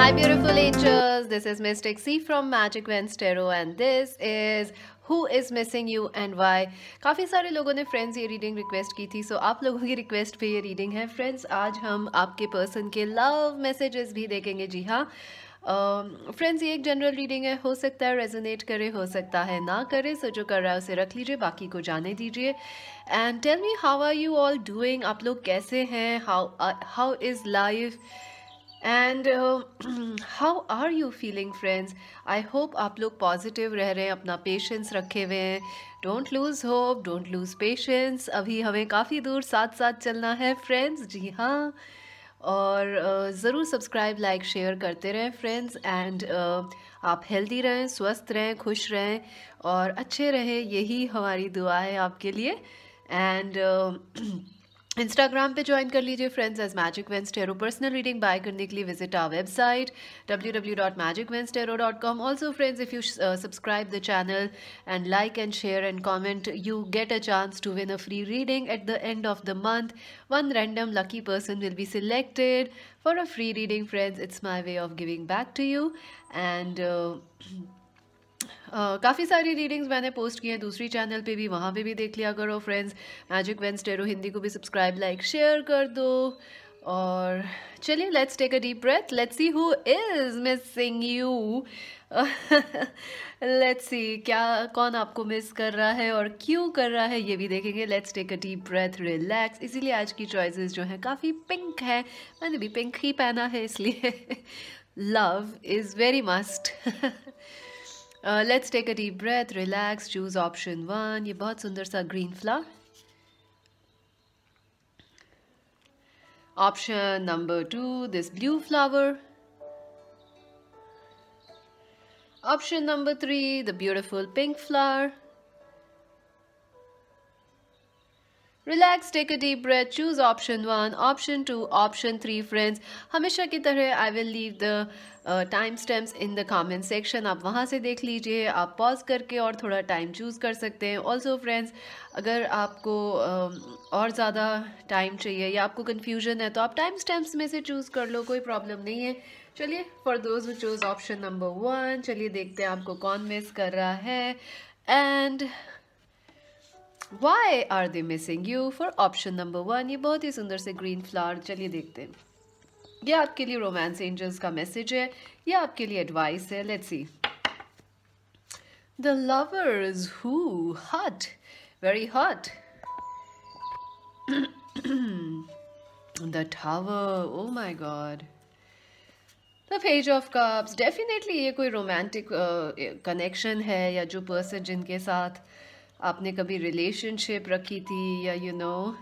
Hi, beautiful angels. This is Mystic C from Magic Vents Tarot, and this is Who is Missing You and Why. काफ़ी सारे लोगों ने friends ये reading request की थी, सो आप लोगों की रिक्वेस्ट पे ये रीडिंग है फ्रेंड्स. आज हम आपके पर्सन के लव मैसेजेस भी देखेंगे. जी हाँ फ्रेंड्स, ये एक जनरल रीडिंग है. हो सकता है रेजोनेट करे, हो सकता है ना करे. सो जो कर रहा है उसे रख लीजिए, बाकी को जाने दीजिए. And tell me, how are you all doing? आप लोग कैसे हैं? How is life and how are you feeling friends? I hope आप लोग पॉजिटिव रह रहे हैं, अपना पेशेंस रखे हुए हैं. Don't lose hope, don't lose patience. अभी हमें काफ़ी दूर साथ साथ चलना है फ्रेंड्स. जी हाँ, और ज़रूर सब्सक्राइब, लाइक, शेयर करते रहें फ्रेंड्स. एंड आप हेल्दी रहें, स्वस्थ रहें, खुश रहें और अच्छे रहें, यही हमारी दुआ है आपके लिए. एंड इंस्टाग्राम पे ज्वाइन कर लीजिए friends as magic Vens Tarot. Personal reading buy करने के लिए visit our website www.magicvenstero.com. Also friends, if you subscribe the channel and like and share and comment, you get a chance to win a free reading at the end of the month. One random lucky person will be selected for a free reading friends. It's my way of giving back to you. And काफ़ी सारी readings मैंने post की हैं दूसरी channel पे भी, वहाँ पे भी देख लिया करो friends. Magic Vens Tarot Hindi को भी सब्सक्राइब, लाइक, शेयर कर दो. और चलिए, let's take a deep breath. Let's see who is missing you. Let's see कौन आपको मिस कर रहा है और क्यों कर रहा है, ये भी देखेंगे. Let's take a deep breath, relax. इसीलिए आज की चॉइसेस जो हैं काफ़ी पिंक है. मैंने भी पिंक ही पहना है इसलिए. Love is very must. Let's take a deep breath, relax, choose option 1. ये बहुत सुंदर सा green flower. Option number 2, this blue flower. Option number 3, the beautiful pink flower. Relax, take a deep breath, choose option 1, option 2, option 3 friends. हमेशा की तरह I will leave the time stamps in the comment section. आप वहाँ से देख लीजिए. आप pause करके और थोड़ा टाइम चूज़ कर सकते हैं. ऑल्सो फ्रेंड्स, अगर आपको और ज़्यादा टाइम चाहिए या आपको कन्फ्यूजन है तो आप टाइम स्टैम्प्स में से चूज़ कर लो, कोई प्रॉब्लम नहीं है. चलिए, for those who choose option number 1, चलिए देखते हैं आपको कौन मिस कर रहा है and Why are they missing you? For option number 1, ये बहुत ही सुंदर से ग्रीन फ्लावर. चलिए देखते हैं. ये आपके लिए रोमांस एंजल्स का मैसेज है, ये आपके लिए एडवाइस है. Let's see. The lovers who hot, very hot. The tower, oh my God. The page of cups. Definitely ये कोई रोमांटिक कनेक्शन है, या जो पर्सन जिनके साथ आपने कभी रिलेशनशिप रखी थी, या you know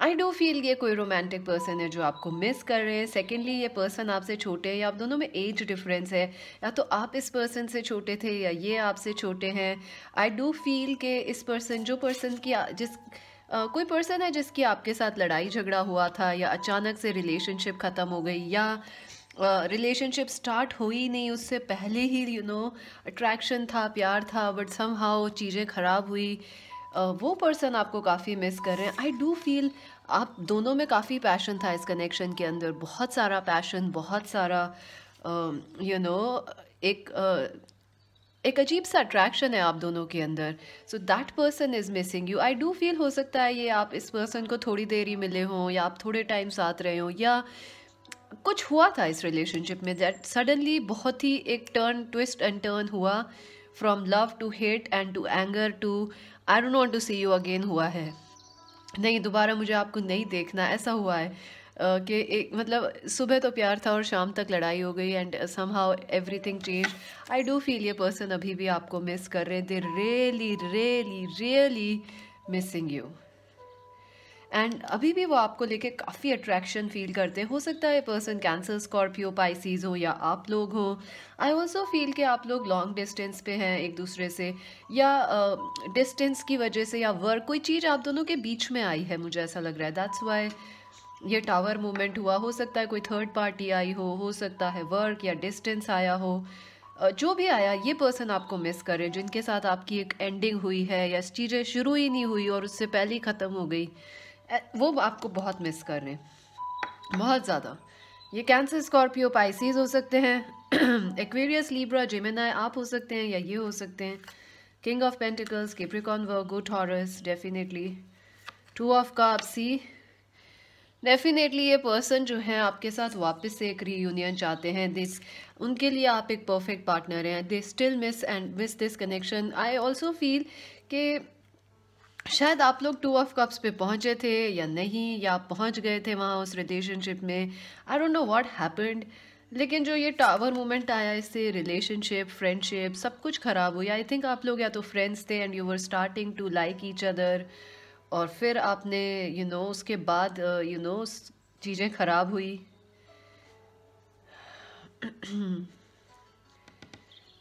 I do feel ये कोई रोमांटिक पर्सन है जो आपको मिस कर रहे हैं. सेकेंडली, ये पर्सन आपसे छोटे हैं, या आप दोनों में एज डिफरेंस है, या तो आप इस पर्सन से छोटे थे या ये आपसे छोटे हैं. आई डू फील कि इस पर्सन, जो पर्सन की कोई पर्सन है जिसकी आपके साथ लड़ाई झगड़ा हुआ था, या अचानक से रिलेशनशिप ख़त्म हो गई, या रिलेशनशिप स्टार्ट हुई नहीं, उससे पहले ही यू नो अट्रैक्शन था, प्यार था, बट समहाउ चीज़ें ख़राब हुई. वो पर्सन आपको काफ़ी मिस कर रहे हैं. आई डू फील आप दोनों में काफ़ी पैशन था इस कनेक्शन के अंदर, बहुत सारा पैशन, बहुत सारा यू नो एक अजीब सा अट्रैक्शन है आप दोनों के अंदर. So that person is missing you. I do feel हो सकता है ये आप इस पर्सन को थोड़ी देर ही मिले हों, या आप थोड़े टाइम साथ रहे हों, या कुछ हुआ था इस रिलेशनशिप में दैट सडनली बहुत ही एक ट्विस्ट एंड टर्न हुआ. From love to hate and to anger to I don't want to see you again हुआ है. नहीं, दोबारा मुझे आपको नहीं देखना, ऐसा हुआ है. कि एक मतलब सुबह तो प्यार था और शाम तक लड़ाई हो गई, and somehow everything change. I do feel ये पर्सन अभी भी आपको मिस कर रहे हैं. दे really really really missing you. And अभी भी वो आपको लेके काफ़ी अट्रैक्शन फील करते हैं. हो सकता है पर्सन कैंसर, स्कॉर्पियो, पाइसीज हो, या आप लोग हो. आई ऑल्सो फील कि आप लोग लॉन्ग डिस्टेंस पे हैं एक दूसरे से, या डिस्टेंस की वजह से, या वर्क, कोई चीज़ आप दोनों के बीच में आई है, मुझे ऐसा लग रहा है. दैट्स वाई ये टावर मूवमेंट हुआ. हो सकता है कोई थर्ड पार्टी आई हो सकता है वर्क या डिस्टेंस आया हो. जो भी आया, ये पर्सन आपको मिस करे, जिनके साथ आपकी एक एंडिंग हुई है, या चीज़ें शुरू ही नहीं हुई और उससे पहले ही ख़त्म हो गई, वो आपको बहुत मिस कर रहे हैं, बहुत ज़्यादा. ये कैंसर, स्कॉर्पियो, पाइसिस हो सकते हैं। एक्वेरियस, लिब्रा, जेमिनी आप हो सकते हैं, या ये हो सकते हैं। King of pentacles, Capricorn, Virgo, Taurus, definitely. Two of cups, see, definitely ये पर्सन जो है आपके साथ वापस से एक रीयूनियन चाहते हैं। दिस, उनके लिए आप एक परफेक्ट पार्टनर हैं। They still miss this connection. I also feel कि शायद आप लोग टू ऑफ कप्स पे पहुंचे थे या नहीं, या आप पहुंच गए थे वहाँ उस रिलेशनशिप में। आई डोंट नो व्हाट हैपेंड, लेकिन जो ये टावर मोमेंट आया, इससे रिलेशनशिप, फ्रेंडशिप सब कुछ ख़राब हुई। आई थिंक आप लोग या तो फ्रेंड्स थे and you were starting to like each other, और फिर आपने उसके बाद चीज़ें ख़राब हुई।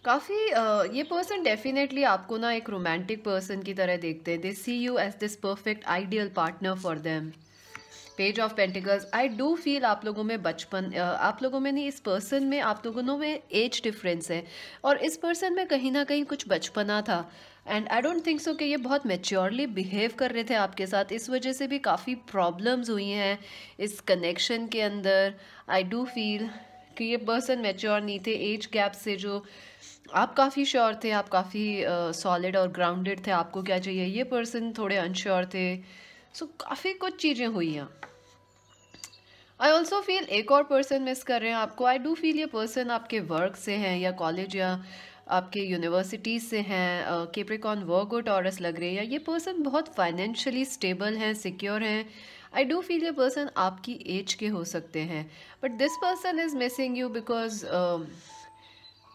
काफ़ी ये पर्सन डेफिनेटली आपको ना एक रोमांटिक पर्सन की तरह देखते हैं। They see you as this perfect ideal partner for them. Page of pentacles, I do feel आप लोगों में बचपन, आप लोगों में नहीं, इस पर्सन में, आप लोगों में एज डिफरेंस है, और इस पर्सन में कहीं ना कहीं कुछ बचपना था। एंड आई डोंट थिंक सो कि ये बहुत मेच्योरली बिहेव कर रहे थे आपके साथ। इस वजह से भी काफ़ी प्रॉब्लम्स हुई हैं इस कनेक्शन के अंदर। आई डू फील कि ये पर्सन मेच्योर नहीं थे। एज गैप से जो आप काफ़ी श्योर थे, आप काफ़ी सॉलिड और ग्राउंडेड थे, आपको क्या चाहिए, ये पर्सन थोड़े अनश्योर थे। सो काफ़ी कुछ चीज़ें हुई हैं। आई ऑल्सो फील एक और पर्सन मिस कर रहे हैं आपको। आई डू फील ये पर्सन आपके वर्क से हैं, या कॉलेज, या आपके यूनिवर्सिटीज़ से हैं। कैप्रिकॉर्न, वर्गो, टॉरस लग रहे हैं, या ये पर्सन बहुत फाइनेंशियली स्टेबल हैं, सिक्योर हैं। आई डू फील ये पर्सन आपकी एज के हो सकते हैं, but this person is missing you because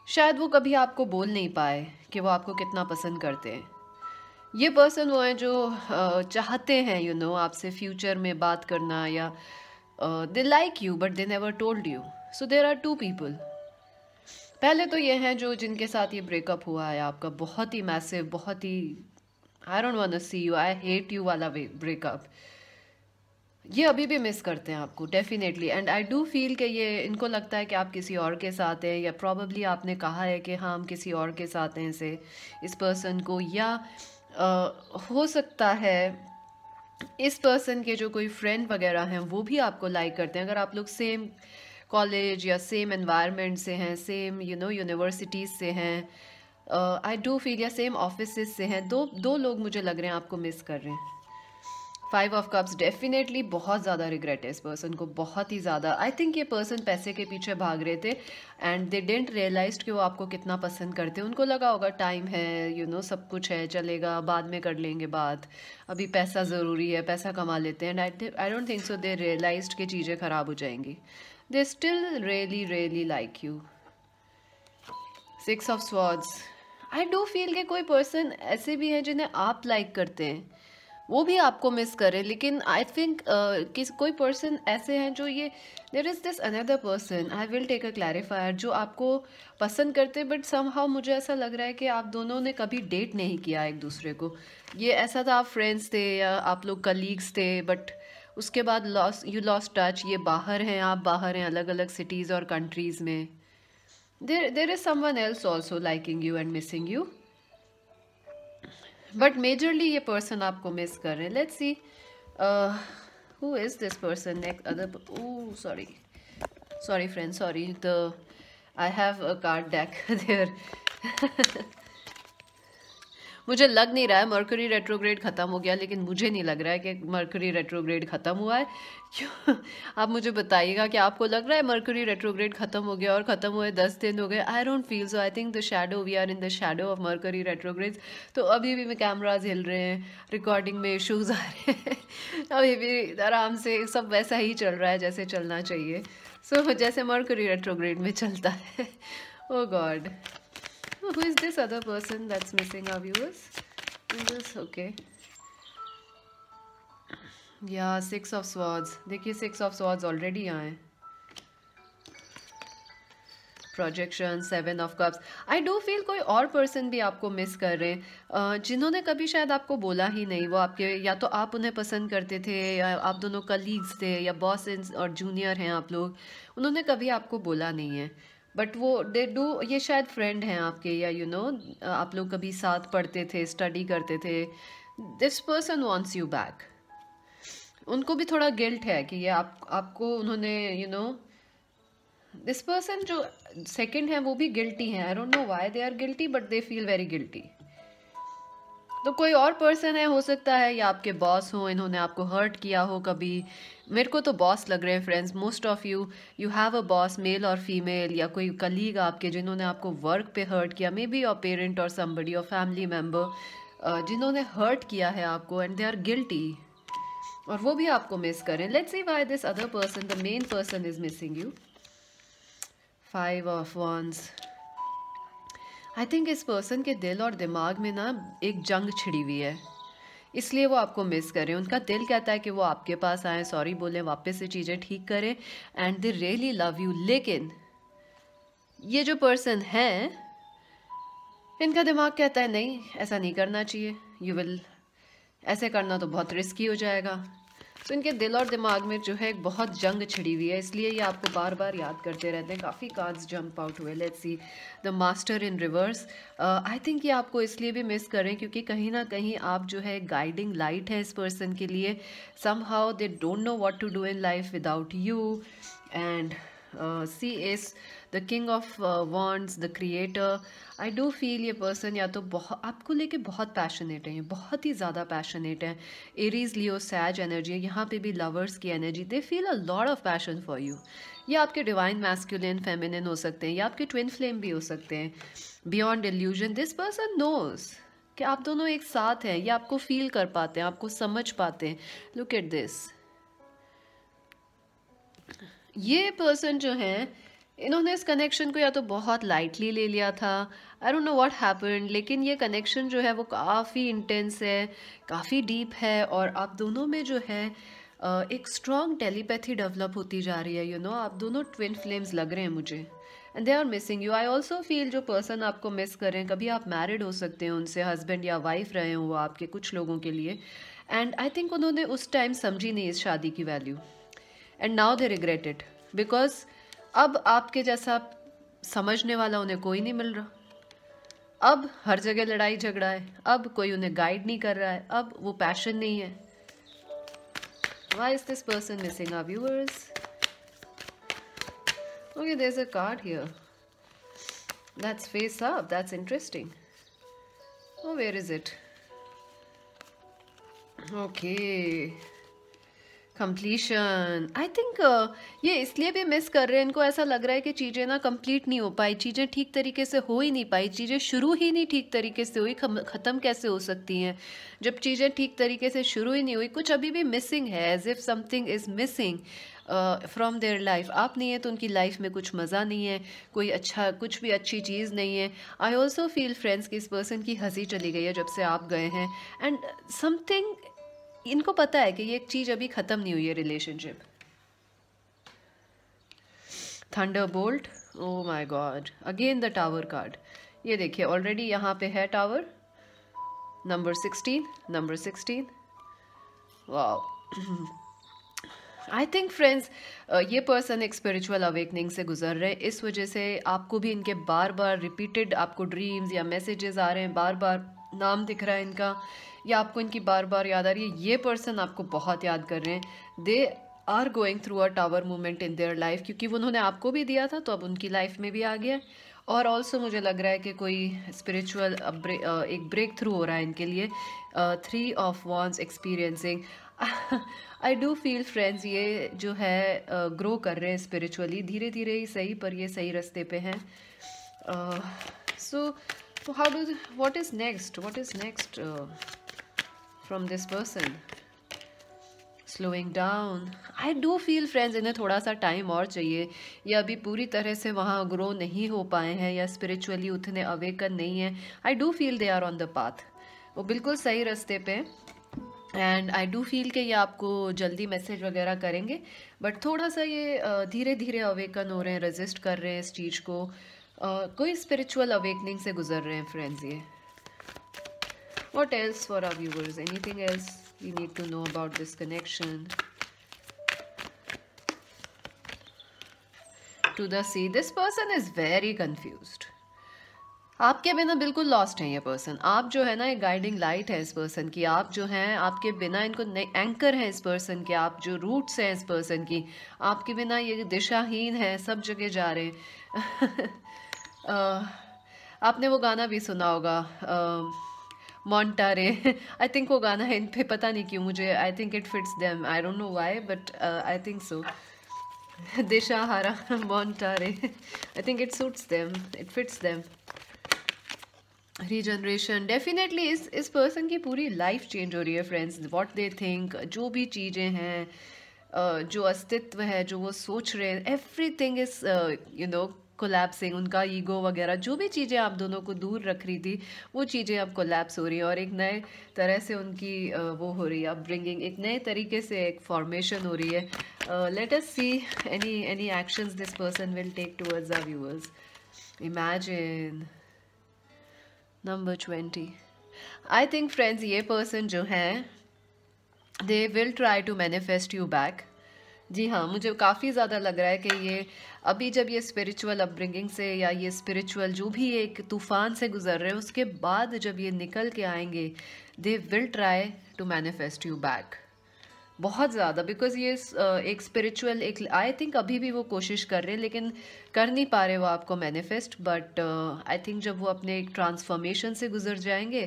शायद वो कभी आपको बोल नहीं पाए कि वो आपको कितना पसंद करते हैं। ये पर्सन वो हैं जो चाहते हैं आपसे फ्यूचर में बात करना, या they like you but they never told you. So there are two people. पहले तो ये हैं जो जिनके साथ ये ब्रेकअप हुआ है आपका, बहुत ही मैसिव, बहुत ही I don't want to see you, I hate you वाला ब्रेकअप। ये अभी भी मिस करते हैं आपको definitely. And I do feel कि ये इनको लगता है कि आप किसी और के साथ हैं, या प्रॉबली आपने कहा है कि हाँ हम किसी और के साथ हैं से इस पर्सन को, या हो सकता है इस पर्सन के जो कोई फ्रेंड वगैरह हैं वो भी आपको लाइक करते हैं। अगर आप लोग सेम कॉलेज या सेम एनवायरनमेंट से हैं, सेम यूनिवर्सिटीज़ से हैं, आई डू फील, या सेम ऑफिस से हैं, दो लोग मुझे लग रहे हैं आपको मिस कर रहे हैं। फाइव ऑफ कप्स, डेफिनेटली बहुत ज़्यादा रिग्रेट है इस पर्सन को, बहुत ही ज़्यादा। आई थिंक ये पर्सन पैसे के पीछे भाग रहे थे एंड दे डिडंट रियलाइज कि वो आपको कितना पसंद करते हैं। उनको लगा होगा टाइम है, सब कुछ है, चलेगा, बाद में कर लेंगे बात, अभी पैसा ज़रूरी है, पैसा कमा लेते हैं। And I don't think so they realised कि चीज़ें ख़राब हो जाएंगी। They still really really like you. Six of swords, I do feel कि कोई पर्सन ऐसे भी हैं जिन्हें आप लाइक करते हैं, वो भी आपको मिस करे। लेकिन आई थिंक कि कोई पर्सन ऐसे हैं जो ये, there is this another person, I will take a clarifier, जो आपको पसंद करते, बट समहाउ मुझे ऐसा लग रहा है कि आप दोनों ने कभी डेट नहीं किया एक दूसरे को। ये ऐसा था, आप फ्रेंड्स थे या आप लोग कलीग्स थे, बट उसके बाद यू लॉस्ट टच। ये बाहर हैं, आप बाहर हैं, अलग अलग सिटीज़ और कंट्रीज़ में। There is someone else also liking you and missing you, but majorly ये पर्सन आपको मिस कर रहे हैं। Let's see who is this person next other. Oh sorry friend, sorry, the I have a card deck there. मुझे लग नहीं रहा है मरकरी रेट्रोग्रेड ख़त्म हो गया, लेकिन मुझे नहीं लग रहा है कि मरकरी रेट्रोग्रेड ख़त्म हुआ है। क्यों, आप मुझे बताइएगा कि आपको लग रहा है मरकरी रेट्रोग्रेड ख़त्म हो गया और ख़त्म हुए 10 दिन हो गए। I don't feel so. I think the shadow, we are in the shadow of Mercury retrograde. तो अभी भी कैमराज हिल रहे हैं, रिकॉर्डिंग में इशूज़ आ रहे हैं, अभी भी आराम से सब वैसा ही चल रहा है जैसे चलना चाहिए। सो जैसे मरकरी रेट्रोग्रेड में चलता है। Oh God, who is this other person that's missing our viewers in this? Okay, yeah, six of swords। देखिए six of swords ऑलरेडी आए, projection, seven of cups. I do feel कोई और person भी आपको miss कर रहे हैं, जिन्होंने कभी शायद आपको बोला ही नहीं। वो आपके, या तो आप उन्हें पसंद करते थे, या आप दोनों कलीग्स थे, या बॉस और जूनियर हैं आप लोग, उन्होंने कभी आपको बोला नहीं है, बट वो दे डू, ये शायद फ्रेंड हैं आपके, या आप लोग कभी साथ पढ़ते थे, स्टडी करते थे। This person wants you back. उनको भी थोड़ा गिल्ट है कि ये आपको उन्होंने दिस पर्सन जो सेकंड है वो भी गिल्टी है, I don't know why they are guilty but they feel very guilty. तो कोई और पर्सन है, हो सकता है या आपके बॉस हो, इन्होंने आपको हर्ट किया हो कभी। मेरे को तो बॉस लग रहे हैं friends, most of you you have a boss, male और फीमेल, या कोई कलीग आपके जिन्होंने आपको वर्क पे हर्ट किया, मे बी योर पेरेंट और समबडी और फैमिली मेम्बर जिन्होंने हर्ट किया है आपको एंड दे आर गिल्टी, और वो भी आपको मिस करें। Let's see why this other person, the main person, is missing you. 5 of wands। I think इस पर्सन के दिल और दिमाग में ना एक जंग छिड़ी हुई है, इसलिए वो आपको मिस करें। उनका दिल कहता है कि वो आपके पास आए, सॉरी बोलें, वापस से चीज़ें ठीक करें, and they really love you. लेकिन ये जो पर्सन है, इनका दिमाग कहता है नहीं, ऐसा नहीं करना चाहिए, यू विल, ऐसे करना तो बहुत रिस्की हो जाएगा। तो इनके दिल और दिमाग में जो है एक बहुत जंग छिड़ी हुई है, इसलिए ये आपको बार बार याद करते रहते हैं। काफ़ी कार्ड्स जंप आउट हुए। Let's see the master in reverse. I think ये आपको इसलिए भी मिस करें क्योंकि कहीं ना कहीं आप जो है गाइडिंग लाइट है इस पर्सन के लिए। Somehow they don't know what to do in life without you. And see is the king of wands, the creator. I do feel ये पर्सन या तो बहुत आपको लेके बहुत पैशनेट है, ये बहुत ही ज़्यादा पैशनेट है। एरीज, लियो, सैज एनर्जी, यहाँ पे भी लवर्स की energy. They feel a lot of passion for you. ये आपके डिवाइन मैस्कुलिन फेमिनिन हो सकते हैं, या आपके ट्विन फ्लेम भी हो सकते हैं। Beyond illusion this person knows कि आप दोनों एक साथ हैं, ये आपको फील कर पाते हैं, आपको समझ पाते हैं। Look at this. ये पर्सन जो है, इन्होंने इस कनेक्शन को या तो बहुत लाइटली ले लिया था, आई डोंट नो व्हाट हैपेंड, लेकिन ये कनेक्शन जो है वो काफ़ी इंटेंस है, काफ़ी डीप है, और आप दोनों में जो है एक स्ट्रॉन्ग टेलीपैथी डेवलप होती जा रही है। यू नो आप दोनों ट्विन फ्लेम्स लग रहे हैं मुझे, and they are missing you. I also feel जो पर्सन आपको मिस कर रहे हैं, कभी आप मैरिड हो सकते हैं उनसे, हस्बैंड या वाइफ रहे हो वो आपके कुछ लोगों के लिए, एंड आई थिंक उन्होंने उस टाइम समझी नहीं इस शादी की value, and now they regret it, because अब आपके जैसा समझने वाला उन्हें कोई नहीं मिल रहा। अब हर जगह लड़ाई झगड़ा है, अब कोई उन्हें गाइड नहीं कर रहा है, अब वो पैशन नहीं है। Why is this person missing our viewers? Okay, there's a card here. That's face up. That's interesting. Oh, where is it? Okay. Completion. I think ये इसलिए भी मिस कर रहे हैं, इनको ऐसा लग रहा है कि चीज़ें ना कंप्लीट नहीं हो पाई, चीज़ें ठीक तरीके से हो ही नहीं पाई, चीज़ें शुरू ही नहीं ठीक तरीके से हुई, ख़त्म कैसे हो सकती हैं जब चीज़ें ठीक तरीके से शुरू ही नहीं हुई। कुछ अभी भी मिसिंग है, as if something is missing from their life. आप नहीं है तो उनकी लाइफ में कुछ मज़ा नहीं है, कोई अच्छा, कुछ भी अच्छी चीज़ नहीं है। आई ऑल्सो फील फ्रेंड्स कि इस पर्सन की हंसी चली गई है जब से आप गए हैं, एंड समथिंग, इनको पता है कि ये एक चीज़ अभी ख़त्म नहीं हुई है, relationship. Thunderbolt, oh my God, again the tower card. ये देखिए ऑलरेडी यहाँ पे है टावर, नंबर 16, नंबर 16। वाह। आई थिंक फ्रेंड्स ये पर्सन एक स्पिरिचुअल अवेकनिंग से गुजर रहे हैं, इस वजह से आपको भी इनके बार बार रिपीटेड आपको ड्रीम्स या मैसेजेस आ रहे हैं, बार बार नाम दिख रहा है इनका, या आपको इनकी बार बार याद आ रही है। ये पर्सन आपको बहुत याद कर रहे हैं। They are going through a tower movement in their life, क्योंकि वो उन्होंने आपको भी दिया था तो अब उनकी लाइफ में भी आ गया। और ऑल्सो मुझे लग रहा है कि कोई स्पिरिचुअल एक ब्रेक थ्रू हो रहा है इनके लिए। 3 of wands experiencing. I do feel friends ये जो है ग्रो कर रहे हैं स्पिरिचुअली, धीरे धीरे ही सही, पर ये सही रास्ते पे हैं। So how do, what is next from this person? Slowing down. I do feel friends इन्हें थोड़ा सा टाइम और चाहिए, या अभी पूरी तरह से वहाँ ग्रो नहीं हो पाए हैं, या स्पिरिचुअली उतने अवेकन नहीं है। I do feel they are on the path, वो बिल्कुल सही रास्ते पे। एंड आई डू फील कि ये आपको जल्दी मैसेज वगैरह करेंगे, बट थोड़ा सा ये धीरे धीरे अवेकन हो रहे हैं, रेजिस्ट कर रहे हैं इस चीज़ को। कोई स्पिरिचुअल अवेकनिंग से गुजर रहे हैं फ्रेंड्स ये। What else for our viewers? Anything else we need to know about this connection? To the sea, this person is very confused. आपके बिना बिल्कुल लॉस्ट है ये पर्सन। आप जो है ना, एक गाइडिंग लाइट है इस पर्सन की। आप जो हैं, आपके बिना इनको एंकर है इस पर्सन के। आप जो रूट्स हैं इस पर्सन की, आपके बिना ये दिशाहीन है, सब जगह जा रहे हैं। अ, आपने वो गाना भी सुना होगा, मॉन्टारे। आई थिंक वो गाना है इन पे, पता नहीं क्यों मुझे, I think it fits them, I don't know why, but I think so. दिशा हारा मॉन्टारे, I think it suits them, it fits them. Regeneration definitely इस पर्सन की पूरी लाइफ चेंज हो रही है फ्रेंड्स। व्हाट दे थिंक, जो भी चीज़ें हैं, जो अस्तित्व है, जो वो सोच रहे हैं, एवरीथिंग इज कोलैप्सिंग। उनका ईगो वगैरह, जो भी चीज़ें आप दोनों को दूर रख रही थी, वो चीज़ें अब कोलैप्स हो रही हैं, और एक नए तरह से उनकी वो हो रही है अपब्रिंगिंग, एक नए तरीके से एक फॉर्मेशन हो रही है। Let us see any actions this person will take towards our viewers. Imagine number 20। I think friends, ये पर्सन जो है, they will try to manifest you back. जी हाँ, मुझे काफ़ी ज़्यादा लग रहा है कि ये अभी जब ये स्पिरिचुअल अपब्रिंगिंग से, या ये स्पिरिचुअल जो भी एक तूफान से गुजर रहे हैं, उसके बाद जब ये निकल के आएंगे, they will try to manifest you back बहुत ज़्यादा। बिकॉज ये एक स्पिरिचुअल, एक आई थिंक अभी भी वो कोशिश कर रहे हैं, लेकिन कर नहीं पा रहे वो आपको मैनिफेस्ट। बट आई थिंक जब वो अपने एक ट्रांसफॉर्मेशन से गुजर जाएंगे,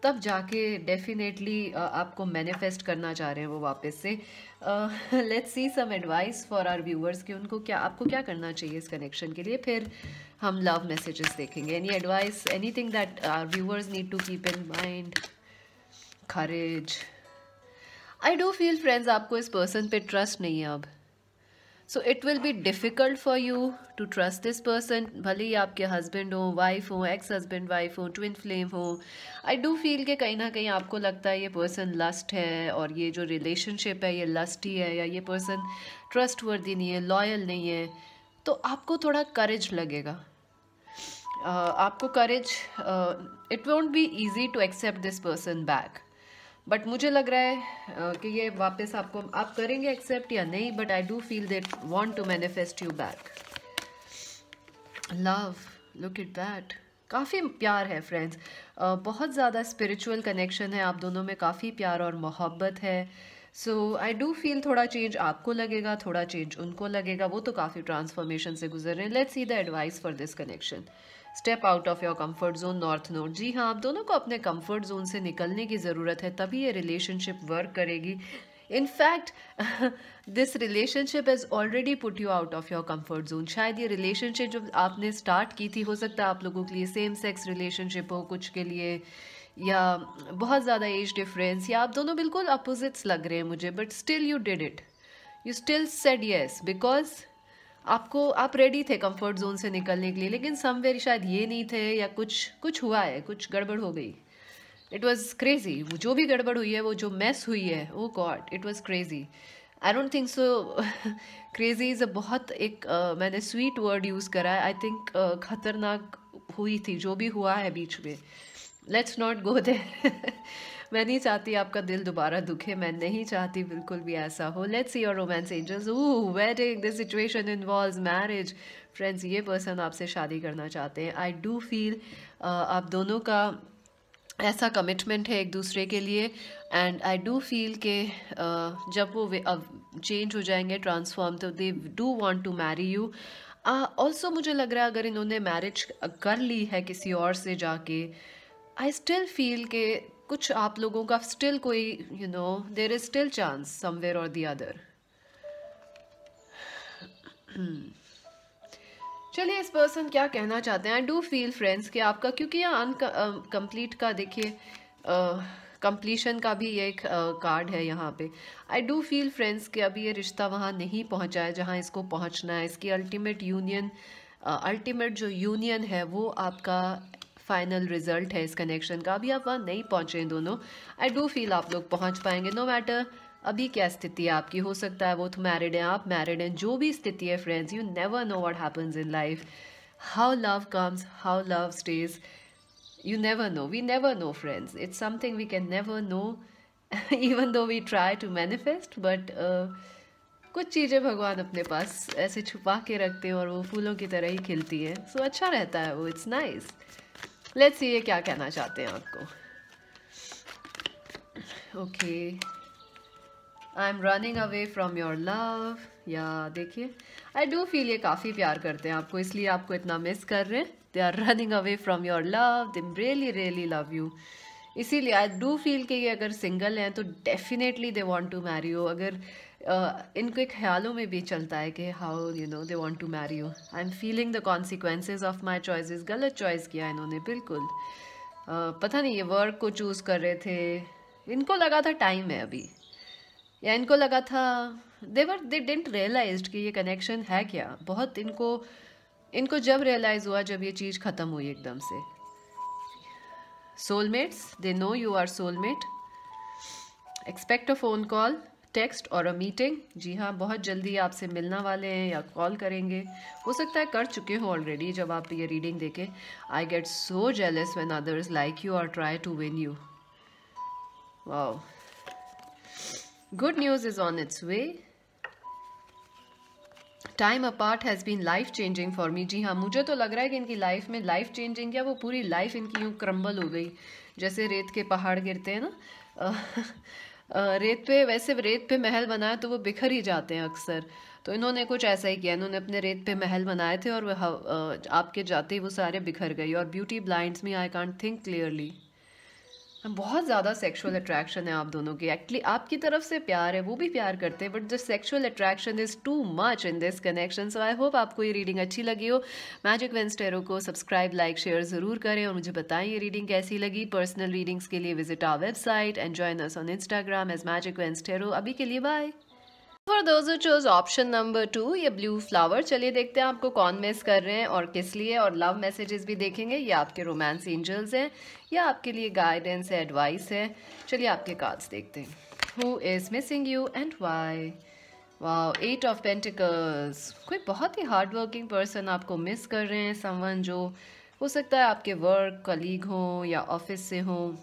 तब जाके डेफिनेटली आपको मैनिफेस्ट करना चाह रहे हैं वो वापस से। Let's see some advice for our viewers कि उनको क्या, आपको क्या करना चाहिए इस कनेक्शन के लिए। फिर हम लव मैसेजेस देखेंगे। Any advice, anything that our viewers need to keep in mind. Courage. I do feel friends, आपको इस पर्सन पे ट्रस्ट नहीं है अब। So it will be difficult for you to trust this person. भले ही आपके हस्बैंड हो, वाइफ हो, एक्स हस्बैंड वाइफ हो, ट्विन फ्लेम हो। आई डू फील कि कहीं ना कहीं आपको लगता है ये पर्सन लस्ट है, और ये जो रिलेशनशिप है ये लस्ट ही है, या ये पर्सन ट्रस्ट वर्दी नहीं है, लॉयल नहीं है। तो आपको थोड़ा करेज लगेगा। आपको courage, it won't be easy to accept this person back. But मुझे लग रहा है कि ये वापस आपको, आप करेंगे एक्सेप्ट या नहीं, but I do feel that want to manifest you back. Love, look it that, काफ़ी प्यार है फ्रेंड्स। बहुत ज़्यादा स्पिरिचुअल कनेक्शन है आप दोनों में, काफ़ी प्यार और मोहब्बत है। सो आई डू फील थोड़ा चेंज आपको लगेगा, थोड़ा चेंज उनको लगेगा। वो तो काफ़ी ट्रांसफॉर्मेशन से गुजर रहे हैं। Let's see the advice for this connection. Step out of your comfort zone, north node. जी हाँ, आप दोनों को अपने कंफर्ट जोन से निकलने की ज़रूरत है, तभी ये रिलेशनशिप वर्क करेगी। In fact this relationship has already put you out of your comfort zone. शायद ये रिलेशनशिप जो आपने स्टार्ट की थी, हो सकता है आप लोगों के लिए सेम सेक्स रिलेशनशिप हो, कुछ के लिए, या बहुत ज़्यादा एज डिफरेंस, या आप दोनों बिल्कुल अपोजिट्स लग रहे हैं मुझे, but still you did it, you still said yes, because आपको, आप रेडी थे कंफर्ट जोन से निकलने के लिए। लेकिन समवेयर शायद ये नहीं थे, या कुछ हुआ है, कुछ गड़बड़ हो गई। इट वॉज क्रेजी, जो भी गड़बड़ हुई है, वो जो मेस हुई है, oh god, it was crazy. I don't think so crazy is a बहुत एक मैंने स्वीट वर्ड यूज़ करा है। आई थिंक खतरनाक हुई थी जो भी हुआ है बीच में। Let's not go there. मैं नहीं चाहती आपका दिल दोबारा दुखे, मैं नहीं चाहती बिल्कुल भी ऐसा हो। Let's see your romance angels. Oh, wedding, this situation involves marriage. Friends, ये पर्सन आपसे शादी करना चाहते हैं। आई डू फील आप दोनों का ऐसा कमिटमेंट है एक दूसरे के लिए। एंड आई डू फील के जब वो चेंज हो जाएंगे, ट्रांसफॉर्म, तो they do want to marry you. Also मुझे लग रहा है अगर इन्होंने मैरिज कर ली है किसी और से जाके, आई स्टिल फील के कुछ आप लोगों का स्टिल कोई, there is still chance somewhere or the other. चलिए, इस पर्सन क्या कहना चाहते हैं। आई डू फील फ्रेंड्स कि आपका, क्योंकि यहाँ अनकम्प्लीट का देखिए, कंप्लीशन का भी एक कार्ड है यहाँ पे। आई डू फील फ्रेंड्स कि अभी ये रिश्ता वहाँ नहीं पहुँचा है जहाँ इसको पहुँचना है। इसकी अल्टीमेट यूनियन, अल्टीमेट जो यूनियन है, वो आपका फाइनल रिजल्ट है इस कनेक्शन का। अभी आप वहाँ नहीं पहुँचे हैं दोनों। आई डू फील आप लोग पहुँच पाएंगे, नो मैटर अभी क्या स्थिति है आपकी। हो सकता है वो तो मैरिड हैं, आप मैरिड हैं, जो भी स्थिति है friends, you never know what happens in life, how love comes, how love stage, you never know, we never know friends, it's something we can never know even though we try to manifest, but कुछ चीज़ें भगवान अपने पास ऐसे छुपा के रखते हैं और वो फूलों की तरह ही खिलती हैं। सो अच्छा रहता है वो, इट्स नाइस। लेट्स सी ये क्या कहना चाहते हैं आपको। Okay, I am running away from your love. या देखिए, आई डू फील ये काफ़ी प्यार करते हैं आपको, इसलिए आपको इतना मिस कर रहे हैं। They are running away from your love, they really really love you. इसीलिए आई डू फील कि ये अगर सिंगल हैं तो definitely they want to marry you. अगर इनके ख्यालों में भी चलता है कि how you know they want to marry you. I am feeling the consequences of my choices. गलत चॉइस किया इन्होंने बिल्कुल। पता नहीं ये वर्क को चूज़ कर रहे थे, इनको लगा था टाइम है अभी, या इनको लगा था दे डिडंट रियलाइज्ड कि ये कनेक्शन है क्या। बहुत इनको जब रियलाइज़ हुआ जब ये चीज़ ख़त्म हुई एकदम से। Soulmates, they know you are soulmate. Expect a phone call, text और अ मीटिंग। जी हाँ, बहुत जल्दी आपसे मिलना वाले हैं या कॉल करेंगे। हो सकता है कर चुके हो ऑलरेडी जब आप ये रीडिंग देखें। I get so jealous when others like you और try to win you. Wow, good news is on its way. Time apart has been life changing for me. जी हाँ, मुझे तो लग रहा है कि इनकी लाइफ में लाइफ चेंजिंग क्या, वो पूरी लाइफ इनकी यूँ क्रम्बल हो गई जैसे रेत के पहाड़ गिरते हैं ना। रेत पे, वैसे रेत पे महल बनाए तो वो बिखर ही जाते हैं अक्सर। तो इन्होंने कुछ ऐसा ही किया, इन्होंने अपने रेत पे महल बनाए थे और वह आपके जाते ही वो सारे बिखर गई। और beauty blinds me, I can't think clearly. बहुत ज़्यादा सेक्सुअल अट्रैक्शन है आप दोनों की। एक्चुअली आपकी तरफ से प्यार है, वो भी प्यार करते हैं, but the sexual attraction is too much in this connection. So I hope आपको ये रीडिंग अच्छी लगी हो। मैजिक वेंस टैरो को सब्सक्राइब, लाइक, शेयर ज़रूर करें और मुझे बताएं ये रीडिंग कैसी लगी। पर्सनल रीडिंग्स के लिए visit our website and join us on Instagram as magic veins tarot. अभी के लिए bye. For those who chose option number 2, ये ब्लू फ्लावर, चलिए देखते हैं आपको कौन मिस कर रहे हैं और किस लिए। और लव मैसेजेस भी देखेंगे, ये आपके रोमांस एंजल्स हैं या आपके लिए गाइडेंस है, एडवाइस है। चलिए आपके कार्ड्स देखते हैं। Who is missing you and why. Wow, 8 of pentacles. कोई बहुत ही हार्ड वर्किंग पर्सन आपको मिस कर रहे हैं। समवन जो हो सकता है आपके वर्क कलीग हो या ऑफिस से हो।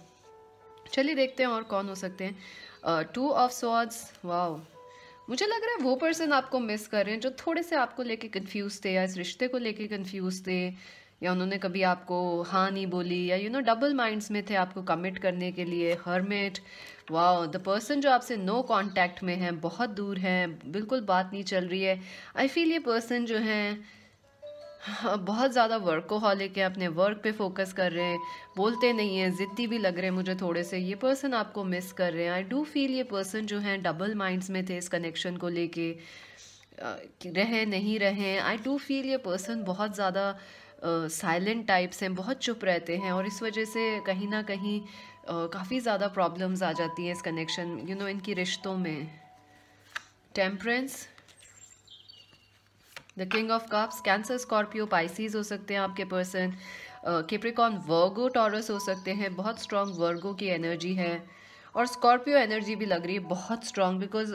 चलिए देखते हैं और कौन हो सकते हैं। 2 ऑफ स्वॉर्ड्स। वाओ, मुझे लग रहा है वो पर्सन आपको मिस कर रहे हैं जो थोड़े से आपको लेके कंफ्यूज थे या इस रिश्ते को लेके कंफ्यूज थे, या उन्होंने कभी आपको हाँ नहीं बोली, या यू नो डबल माइंड्स में थे आपको कमिट करने के लिए। हर्मिट। वाओ, द पर्सन जो आपसे नो कांटेक्ट में है, बहुत दूर है, बिल्कुल बात नहीं चल रही है। आई फील ये पर्सन जो है बहुत ज़्यादा वर्कोहॉलिक है, अपने वर्क पे फोकस कर रहे हैं, बोलते नहीं हैं, ज़िद्दी भी लग रहे हैं मुझे थोड़े से। ये पर्सन आपको मिस कर रहे हैं। आई डू फील ये पर्सन जो है डबल माइंड्स में थे इस कनेक्शन को लेके, रहे नहीं रहे। आई डू फील ये पर्सन बहुत ज़्यादा साइलेंट टाइप्स हैं, बहुत चुप रहते हैं और इस वजह से कहीं ना कहीं काफ़ी ज़्यादा प्रॉब्लम्स आ जाती हैं इस कनेक्शन, यू नो, इनकी रिश्तों में। Temperance, the king of cups. Cancer, Scorpio, Pisces हो सकते हैं आपके पर्सन। कैप्रिकॉर्न, वर्गो, टॉरस हो सकते हैं। बहुत स्ट्रॉन्ग वर्गो की एनर्जी है और स्कॉर्पियो एनर्जी भी लग रही है बहुत स्ट्रॉन्ग, बिकॉज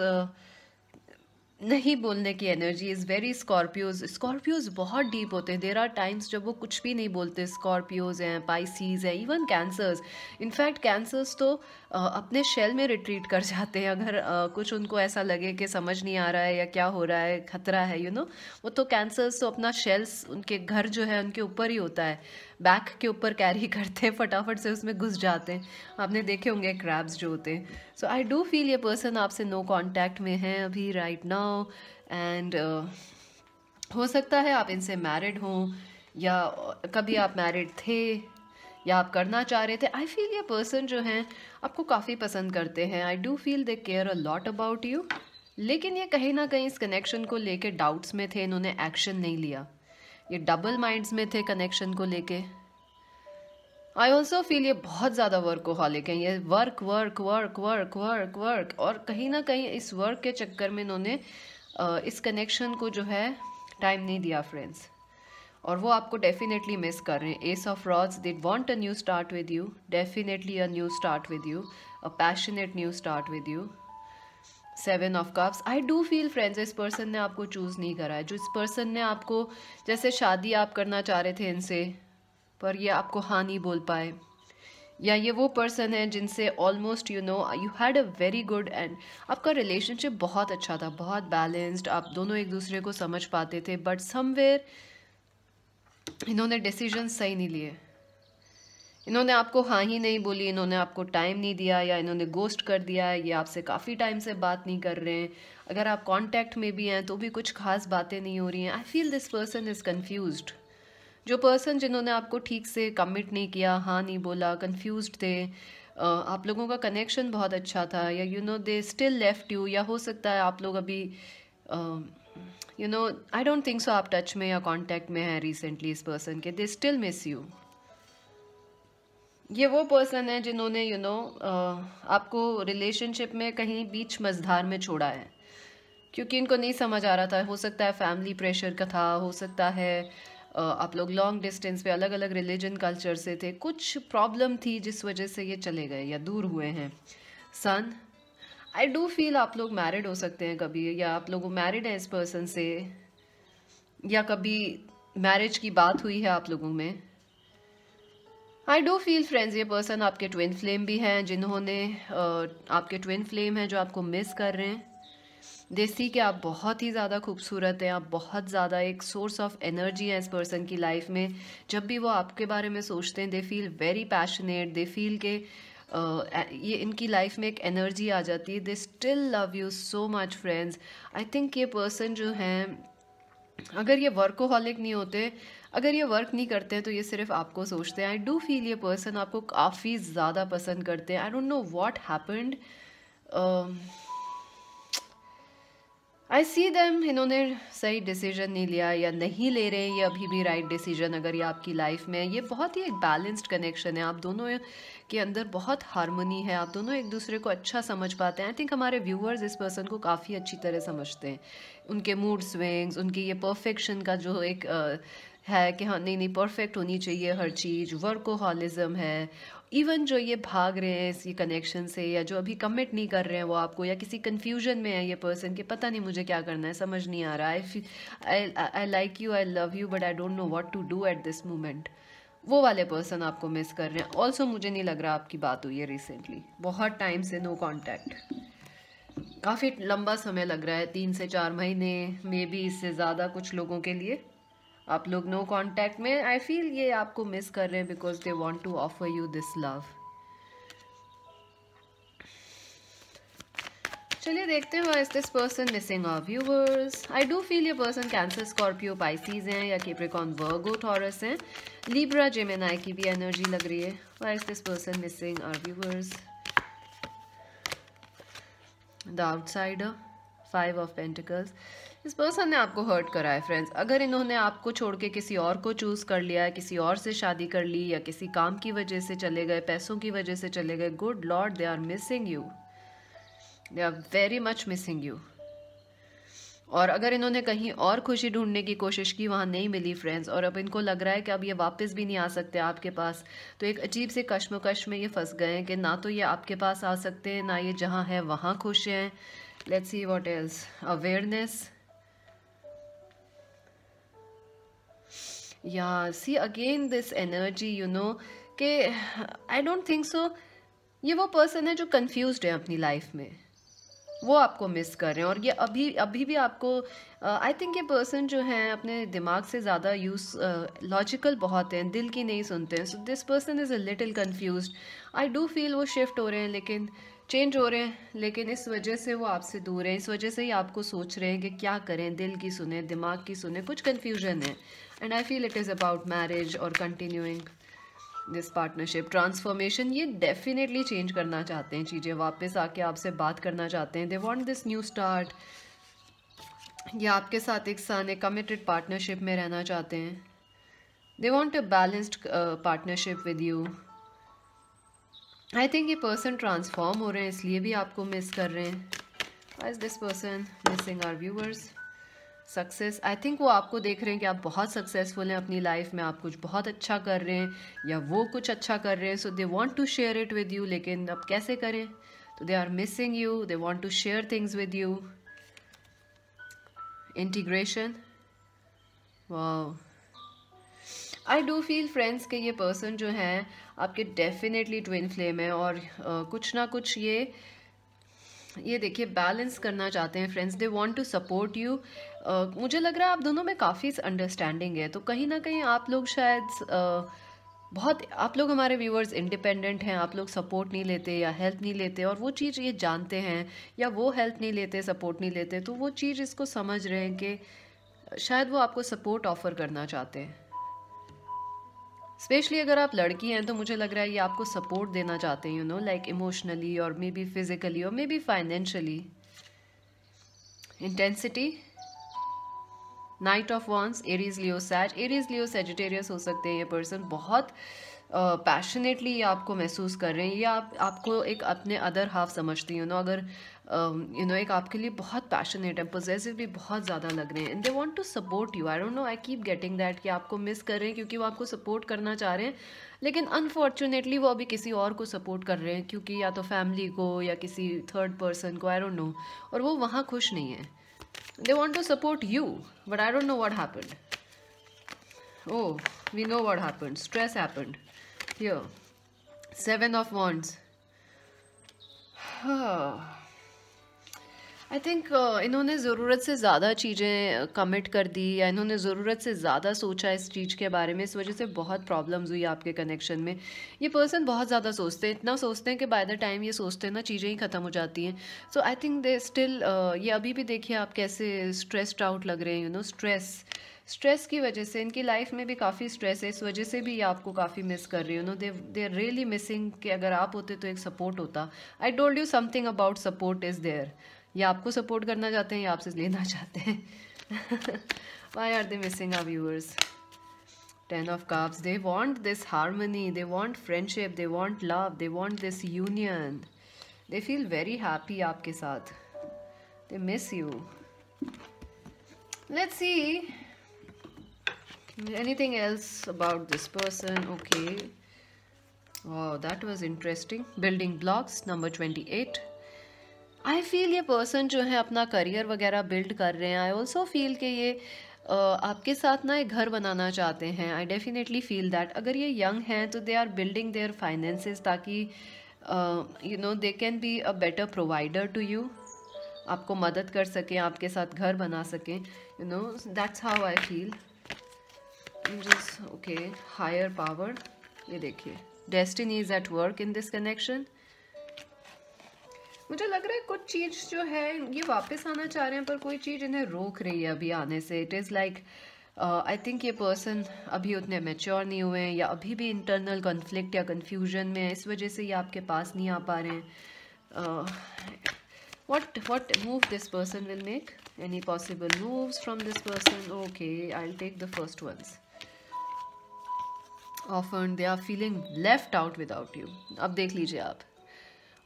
नहीं बोलने की एनर्जी इज़ वेरी स्कॉर्पियोज बहुत डीप होते हैं। देर आर टाइम्स जब वो कुछ भी नहीं बोलते। स्कॉर्पियोज हैं, पाइसीज हैं, इवन कैंसर्स। इनफैक्ट कैंसर्स तो अपने शेल में रिट्रीट कर जाते हैं अगर कुछ उनको ऐसा लगे कि समझ नहीं आ रहा है या क्या हो रहा है, खतरा है, यू नो। वो तो कैंसर्स तो अपना शेल्स, उनके घर जो है उनके ऊपर ही होता है, बैक के ऊपर कैरी करते हैं, फटाफट से उसमें घुस जाते हैं। आपने देखे होंगे क्रैब्स जो होते हैं। सो आई डू फील ये पर्सन आपसे नो कांटेक्ट में है अभी राइट नाउ। एंड हो सकता है आप इनसे मैरिड हों या कभी आप मैरिड थे या आप करना चाह रहे थे। आई फील ये पर्सन जो हैं आपको काफ़ी पसंद करते हैं। आई do feel they care a lot about you, लेकिन ये कहीं ना कहीं इस कनेक्शन को लेके डाउट्स में थे, इन्होंने एक्शन नहीं लिया। ये डबल माइंड्स में थे कनेक्शन को लेके। आई ऑल्सो फील ये बहुत ज़्यादा वर्कोहॉलिक हैं। ये work work work work work work, और कहीं ना कहीं इस वर्क के चक्कर में इन्होंने इस कनेक्शन को जो है टाइम नहीं दिया फ्रेंड्स, और वो आपको डेफिनेटली मिस कर रहे हैं। S of rods, they want a new start with you, definitely a new start with you, a passionate new start with you. 7 of cups. I do feel friends इस person ने आपको choose नहीं करा है। जो इस पर्सन ने आपको, जैसे शादी आप करना चाह रहे थे इनसे पर ये आपको हाँ नहीं बोल पाए, या ये वो पर्सन है जिनसे almost you know you had a very good and आपका रिलेशनशिप बहुत अच्छा था, बहुत बैलेंस्ड, आप दोनों एक दूसरे को समझ पाते थे, बट समवेयर इन्होंने डिसीजन सही नहीं लिए। इन्होंने आपको हाँ ही नहीं बोली, इन्होंने आपको टाइम नहीं दिया, या इन्होंने गोस्ट कर दिया है, ये आपसे काफ़ी टाइम से बात नहीं कर रहे हैं। अगर आप कांटेक्ट में भी हैं तो भी कुछ खास बातें नहीं हो रही हैं। I feel this person is confused. जो पर्सन जिन्होंने आपको ठीक से कमिट नहीं किया, हाँ नहीं बोला, कंफ्यूज्ड थे, आप लोगों का कनेक्शन बहुत अच्छा था, या दे स्टिल लेफ्ट यू, या हो सकता है आप लोग अभी आई डोंट थिंक सो आप टच में या कांटेक्ट में हैं रिसेंटली इस पर्सन के, दे स्टिल मिस यू। ये वो पर्सन है जिन्होंने आपको रिलेशनशिप में कहीं बीच मझधार में छोड़ा है, क्योंकि इनको नहीं समझ आ रहा था। हो सकता है फैमिली प्रेशर का था, हो सकता है आप लोग लॉन्ग डिस्टेंस पे अलग अलग रिलीजन कल्चर से थे, कुछ प्रॉब्लम थी जिस वजह से ये चले गए या दूर हुए हैं। सन, आई डू फील आप लोग मैरिड हो सकते हैं कभी, या आप लोग मैरिड हैं इस पर्सन से, या कभी मैरिज की बात हुई है आप लोगों में। आई डू फील फ्रेंड्स ये पर्सन आपके ट्विन फ्लेम भी हैं, जिन्होंने आपके ट्विन फ्लेम हैं जो आपको मिस कर रहे हैं। दे सी कि आप बहुत ही ज़्यादा खूबसूरत हैं, आप बहुत ज़्यादा एक सोर्स ऑफ एनर्जी है इस पर्सन की लाइफ में। जब भी वो आपके बारे में सोचते हैं, दे feel very passionate, they feel के ये इनकी लाइफ में एक एनर्जी आ जाती है। They still love you so much friends. I think ये पर्सन जो हैं, अगर ये वर्कोहॉलिक नहीं होते, अगर ये वर्क नहीं करते हैं, तो ये सिर्फ आपको सोचते हैं। आई डू फील ये पर्सन आपको काफ़ी ज़्यादा पसंद करते हैं। आई don't know what happened. I see them, इन्होंने सही डिसीजन नहीं लिया या नहीं ले रहे हैं ये अभी भी राइट डिसीजन। अगर ये आपकी लाइफ में, ये बहुत ही एक बैलेंस्ड कनेक्शन है, आप दोनों के अंदर बहुत हार्मनी है, आप दोनों एक दूसरे को अच्छा समझ पाते हैं। आई थिंक हमारे व्यूअर्स इस पर्सन को काफ़ी अच्छी तरह समझते हैं। उनके मूड स्विंग्स, उनकी ये परफेक्शन का जो एक है कि हाँ नहीं नहीं परफेक्ट होनी चाहिए हर चीज़, वर्कोहॉलिज्म है। इवन जो ये भाग रहे हैं इस कनेक्शन से, या जो अभी कमिट नहीं कर रहे हैं वो आपको, या किसी कन्फ्यूजन में है ये पर्सन कि पता नहीं मुझे क्या करना है, समझ नहीं आ रहा, I like you, I love you, but I don't know what to do at this moment, वो वाले पर्सन आपको मिस कर रहे हैं। ऑल्सो मुझे नहीं लग रहा आपकी बात हुई है रिसेंटली, बहुत टाइम से नो कॉन्टैक्ट, काफ़ी लंबा समय लग रहा है, 3 से 4 महीने, मे बी इससे ज़्यादा कुछ लोगों के लिए आप लोग नो कांटेक्ट में। आई फील ये आपको मिस कर रहे हैं because they want to offer you this love. चलिए देखते हैं why is this person missing our viewers. I do feel ये पर्सन कैंसर, स्कॉर्पियो, पाइसीज हैं, या कैप्रिकॉर्न, वर्गो, टॉरस हैं, लिब्रा, जेमिनी की भी एनर्जी लग रही है। Why is this person missing our viewers. The outsider, 5 of pentacles. इस पर्सन ने आपको हर्ट करा है फ्रेंड्स। अगर इन्होंने आपको छोड़ के किसी और को चूज़ कर लिया है, किसी और से शादी कर ली, या किसी काम की वजह से चले गए, पैसों की वजह से चले गए, good lord they are missing you, they are very much missing you. और अगर इन्होंने कहीं और खुशी ढूंढने की कोशिश की, वहाँ नहीं मिली फ्रेंड्स, और अब इनको लग रहा है कि अब ये वापस भी नहीं आ सकते आपके पास, तो एक अजीब से कश्मकश में ये फंस गए हैं कि ना तो ये आपके पास आ सकते हैं, ना ये जहाँ है वहाँ खुश हैं। Let's see what else. Awareness, या सी अगेन दिस एनर्जी, कि आई डोंट थिंक सो ये वो पर्सन है जो कंफ्यूज्ड है अपनी लाइफ में, वो आपको मिस कर रहे हैं। और ये अभी अभी भी आपको आई थिंक ये पर्सन जो है अपने दिमाग से ज़्यादा यूज़, लॉजिकल बहुत हैं, दिल की नहीं सुनते हैं। सो this person is a little confused. I do feel वो शिफ्ट हो रहे हैं, लेकिन चेंज हो रहे हैं, लेकिन इस वजह से वो आपसे दूर हैं, इस वजह से ही आपको सोच रहे हैं कि क्या करें, दिल की सुने, दिमाग की सुने, कुछ कन्फ्यूजन है। And I feel it is about marriage और कंटिन्यूइंग दिस पार्टनरशिप, ट्रांसफॉर्मेशन। ये डेफिनेटली चेंज करना चाहते हैं चीज़ें, वापस आके आपसे बात करना चाहते हैं। They want this new start, या आपके साथ एक साथ एक कमिटेड पार्टनरशिप में रहना चाहते हैं। They want a balanced partnership with you. I think ये पर्सन ट्रांसफॉर्म हो रहे हैं, इसलिए भी आपको मिस कर रहे हैं। Why is this person missing our viewers. Success, I think वो आपको देख रहे हैं कि आप बहुत सक्सेसफुल हैं अपनी लाइफ में, आप कुछ बहुत अच्छा कर रहे हैं, या वो कुछ अच्छा कर रहे हैं, so they want to share it with you, लेकिन अब कैसे करें, तो they are missing you, they want to share things with you. Integration, wow. I do feel friends कि ये पर्सन जो है आपके डेफिनेटली ट्विन फ्लेम है, और कुछ ना कुछ ये देखिए बैलेंस करना चाहते हैं friends. They want to support you. मुझे लग रहा है आप दोनों में काफ़ी अंडरस्टैंडिंग है, तो कहीं ना कहीं आप लोग शायद बहुत आप लोग हमारे व्यूअर्स इंडिपेंडेंट हैं, आप लोग सपोर्ट नहीं लेते या हेल्प नहीं लेते, और वो चीज़ ये जानते हैं, या वो हेल्प नहीं लेते, सपोर्ट नहीं लेते, तो वो चीज़ इसको समझ रहे हैं कि शायद वो आपको सपोर्ट ऑफ़र करना चाहते हैं। स्पेशली अगर आप लड़की हैं तो मुझे लग रहा है ये आपको सपोर्ट देना चाहते हैं, लाइक इमोशनली और मे बी फिजिकली और may be financially. Intensity, knight of wands, Aries Leo Sag, Aries Leo Sagittarius हो सकते हैं ये पर्सन। बहुत पैशनेटली ये आपको महसूस कर रहे हैं, ये आपको एक अपने अदर हाफ समझती हैं, अगर एक आपके लिए बहुत पैशनेट है, पोजेसिव भी बहुत ज़्यादा लग रहे हैं, and they want to support you. I don't know, I keep getting that कि आपको मिस कर रहे हैं क्योंकि वो आपको सपोर्ट करना चाह रहे हैं, लेकिन अनफॉर्चुनेटली वो अभी किसी और को सपोर्ट कर रहे हैं, क्योंकि या तो फैमिली को या किसी थर्ड पर्सन को, आई डोंट नो, और वो वहाँ खुश नहीं है। They want to support you, but I don't know what happened. Oh, we know what happened. Stress happened. Here, 7 of Wands. I think इन्होंने ज़रूरत से ज़्यादा चीज़ें कमिट कर दी, या इन्होंने ज़रूरत से ज़्यादा सोचा इस चीज़ के बारे में, इस वजह से बहुत प्रॉब्लम्स हुई आपके कनेक्शन में। ये पर्सन बहुत ज़्यादा सोचते हैं, इतना सोचते हैं कि बाय द टाइम ये सोचते हैं ना, चीज़ें ही ख़त्म हो जाती हैं। So I think they still, ये अभी भी देखिए आप कैसे स्ट्रेस्ड आउट लग रहे हैं, स्ट्रेस की वजह से इनकी लाइफ में भी काफ़ी स्ट्रेस है, इस वजह से भी ये आपको काफ़ी मिस कर रही है। दे आर रियली मिसिंग कि अगर आप होते तो एक सपोर्ट होता। I told you something about support is there. ये आपको सपोर्ट करना चाहते हैं या आपसे लेना चाहते हैं। Why are they missing our viewers? 10 of Cups. They want this harmony, they want friendship, they want love, they want this union. They feel very happy आपके साथ. They miss you. Let's see anything else about this person. Okay. Wow, that was interesting. Building blocks, number 28. I feel ये person जो है अपना career वगैरह build कर रहे हैं। आई ऑल्सो फील कि ये आपके साथ ना एक घर बनाना चाहते हैं। I definitely feel that. अगर ये यंग हैं तो they are building their finances, ताकि they can be a better provider to you, आपको मदद कर सकें, आपके साथ घर बना सकें, that's how I feel. Okay, higher power, ये देखिए, destiny is at work in this connection. मुझे लग रहा है कुछ चीज़ जो है ये वापस आना चाह रहे हैं, पर कोई चीज़ इन्हें रोक रही है अभी आने से। It is like I think ये पर्सन अभी उतने मैच्योर नहीं हुए हैं, या अभी भी इंटरनल कॉन्फ्लिक्ट या कन्फ्यूजन में है, इस वजह से ये आपके पास नहीं आ पा रहे हैं। what move this person will make? Any possible moves from this person? Okay, I'll take the first ones. Often they are feeling left out without you. अब देख लीजिए आप,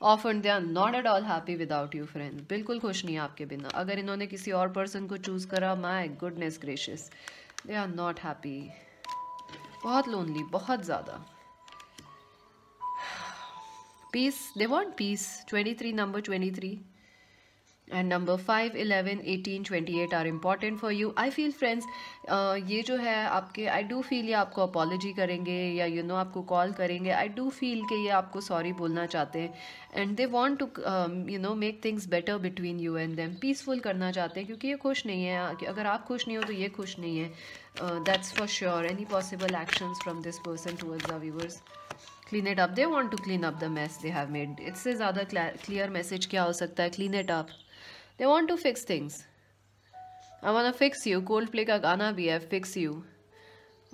often they are not at all happy without you friends. बिल्कुल खुश नहीं है आपके बिना। अगर इन्होंने किसी और पर्सन को चूज़ करा, my goodness gracious, they are not happy, बहुत लोनली, बहुत ज़्यादा। Peace, they want peace. 23, number 23 and number 5, 11, 18, 28 are important for you. I feel friends, ये जो है आपके, आई डू फील ये आपको अपॉलोजी करेंगे, या आपको कॉल करेंगे। आई डू फील कि ये आपको सॉरी बोलना चाहते हैं, and they want to make things better between you and them, peaceful करना चाहते हैं, क्योंकि ये खुश नहीं है। कि अगर आप खुश नहीं हो तो ये खुश नहीं है, that's for sure. Any possible actions from this person towards our viewers? Clean it up, they want to clean up the mess they have made. इससे ज़्यादा क्लियर मैसेज क्या हो सकता है? Clean it up. They want to fix things. I wanna fix you. Coldplay का गाना भी है, fix you.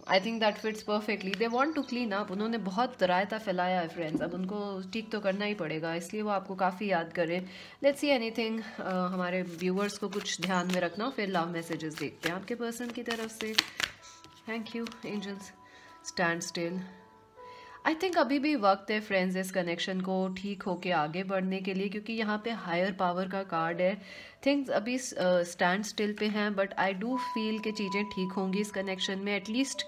I think that fits perfectly. They want to clean up. उन्होंने बहुत रायता फैलाया है फ्रेंड्स, अब उनको ठीक तो करना ही पड़ेगा, इसलिए वो आपको काफ़ी याद करें। Let's see anything. हमारे व्यूअर्स को कुछ ध्यान में रखना, फिर लव मैसेजेस देखते हैं आपके पर्सन की तरफ से। Thank you angels. Stand still. I think अभी भी वक्त है फ्रेंड्स इस कनेक्शन को ठीक होके आगे बढ़ने के लिए, क्योंकि यहाँ पे हायर पावर का कार्ड है। थिंग्स अभी स्टैंड स्टिल पे हैं, बट आई डू फील कि चीज़ें ठीक होंगी इस कनेक्शन में, एटलीस्ट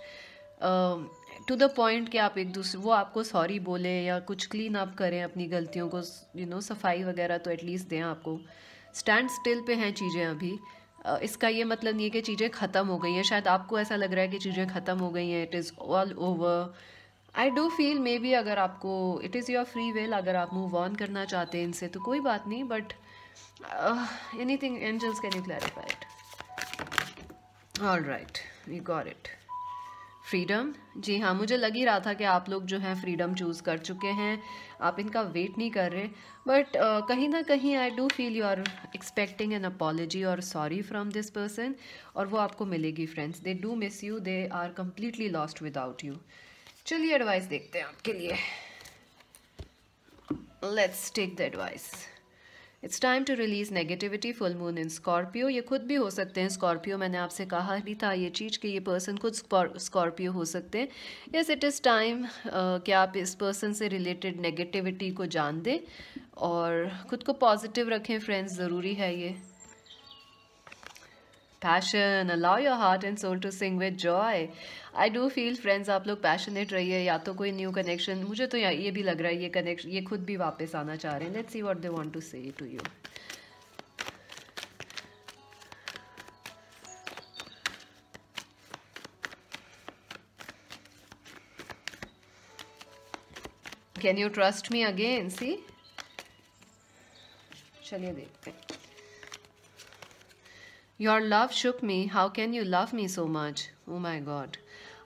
टू द पॉइंट कि आप एक दूसरे, वो आपको सॉरी बोले या कुछ क्लीन अप करें अपनी गलतियों को, सफाई वगैरह तो एटलीस्ट दें आपको। स्टैंड स्टिल पे हैं चीज़ें अभी। इसका ये मतलब नहीं है कि चीज़ें ख़त्म हो गई हैं। शायद आपको ऐसा लग रहा है कि चीज़ें ख़त्म हो गई हैं, it is all over. I do feel may be अगर आपको, it is your free will, अगर आप मूव ऑन करना चाहते हैं इनसे तो कोई बात नहीं, but anything angels can you clarify it? All right, we got it. Freedom, जी हाँ, मुझे लग ही रहा था कि आप लोग जो हैं फ्रीडम चूज़ कर चुके हैं, आप इनका वेट नहीं कर रहे। बट कहीं ना कहीं I do feel you are expecting an apology और सॉरी फ्रॉम दिस पर्सन, और वो आपको मिलेगी friends. They do miss you, they are completely lost without you. चलिए एडवाइस देखते हैं आपके लिए। Let's take the advice. It's time to release negativity, full moon in Scorpio. ये खुद भी हो सकते हैं स्कॉर्पियो, मैंने आपसे कहा भी था ये चीज़ कि ये पर्सन खुद स्कॉर्पियो हो सकते हैं। यस, इट इज़ टाइम कि आप इस पर्सन से रिलेटेड नेगेटिविटी को जान दें और खुद को पॉजिटिव रखें फ्रेंड्स, ज़रूरी है ये। Passion, allow your heart and soul to sing with joy. I do feel friends आप लोग पैशनेट रहिए, या तो कोई न्यू कनेक्शन, मुझे तो ये भी लग रहा है ये कनेक्शन ये खुद भी वापस आना चाह रहे हैं। Let's see what they want to say to you. Can you trust me again? See, चलिए देखते हैं। Your love shook me, how can you love me so much? Oh my god,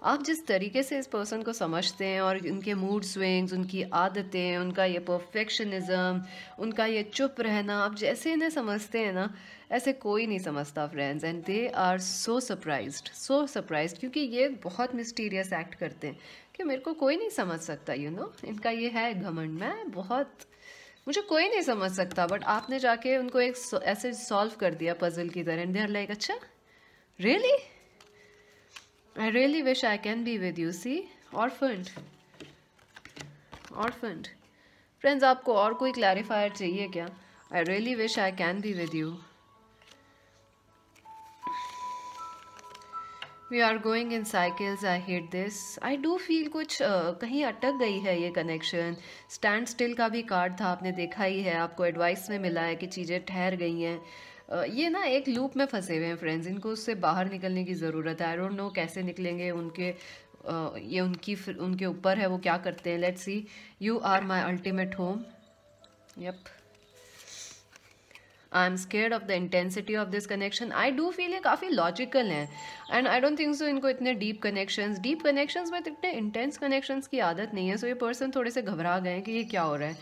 आप जिस तरीके से इस पर्सन को समझते हैं और उनके मूड स्विंग्स, उनकी आदतें, उनका ये परफेक्शनिज्म, उनका ये चुप रहना, आप जैसे इन्हें समझते हैं ना, ऐसे कोई नहीं समझता friends. And they are so surprised, क्योंकि ये बहुत मिस्टीरियस एक्ट करते हैं कि मेरे को कोई नहीं समझ सकता, यू नो, इनका ये है घमंड, मैं बहुत, मुझे कोई नहीं समझ सकता। बट आपने जाके उनको एक ऐसे सॉल्व कर दिया पजल की तरह, एंड दे आर लाइक, अच्छा really, I really wish I can be with you. See, orphaned friends, आपको और कोई क्लैरिफायर चाहिए क्या? I really wish I can be with you. We are going in cycles, I hate this. I do feel कुछ कहीं अटक गई है ये कनेक्शन। स्टैंड स्टिल का भी कार्ड था, आपने देखा ही है, आपको एडवाइस में मिला है कि चीज़ें ठहर गई हैं। ये ना एक लूप में फंसे हुए हैं फ्रेंड्स, इनको उससे बाहर निकलने की ज़रूरत है। आई डोंट नो कैसे निकलेंगे, ये उनके ऊपर है वो क्या करते हैं। Let's see, you are my ultimate home. Yup, I am scared of the intensity of this connection. I do feel ये काफ़ी लॉजिकल हैं, and I don't think so इनको इतने डीप कनेक्शंस में इतने इंटेंस कनेक्शंस की आदत नहीं है। सो ये पर्सन थोड़े से घबरा गए हैं कि ये क्या हो रहा है।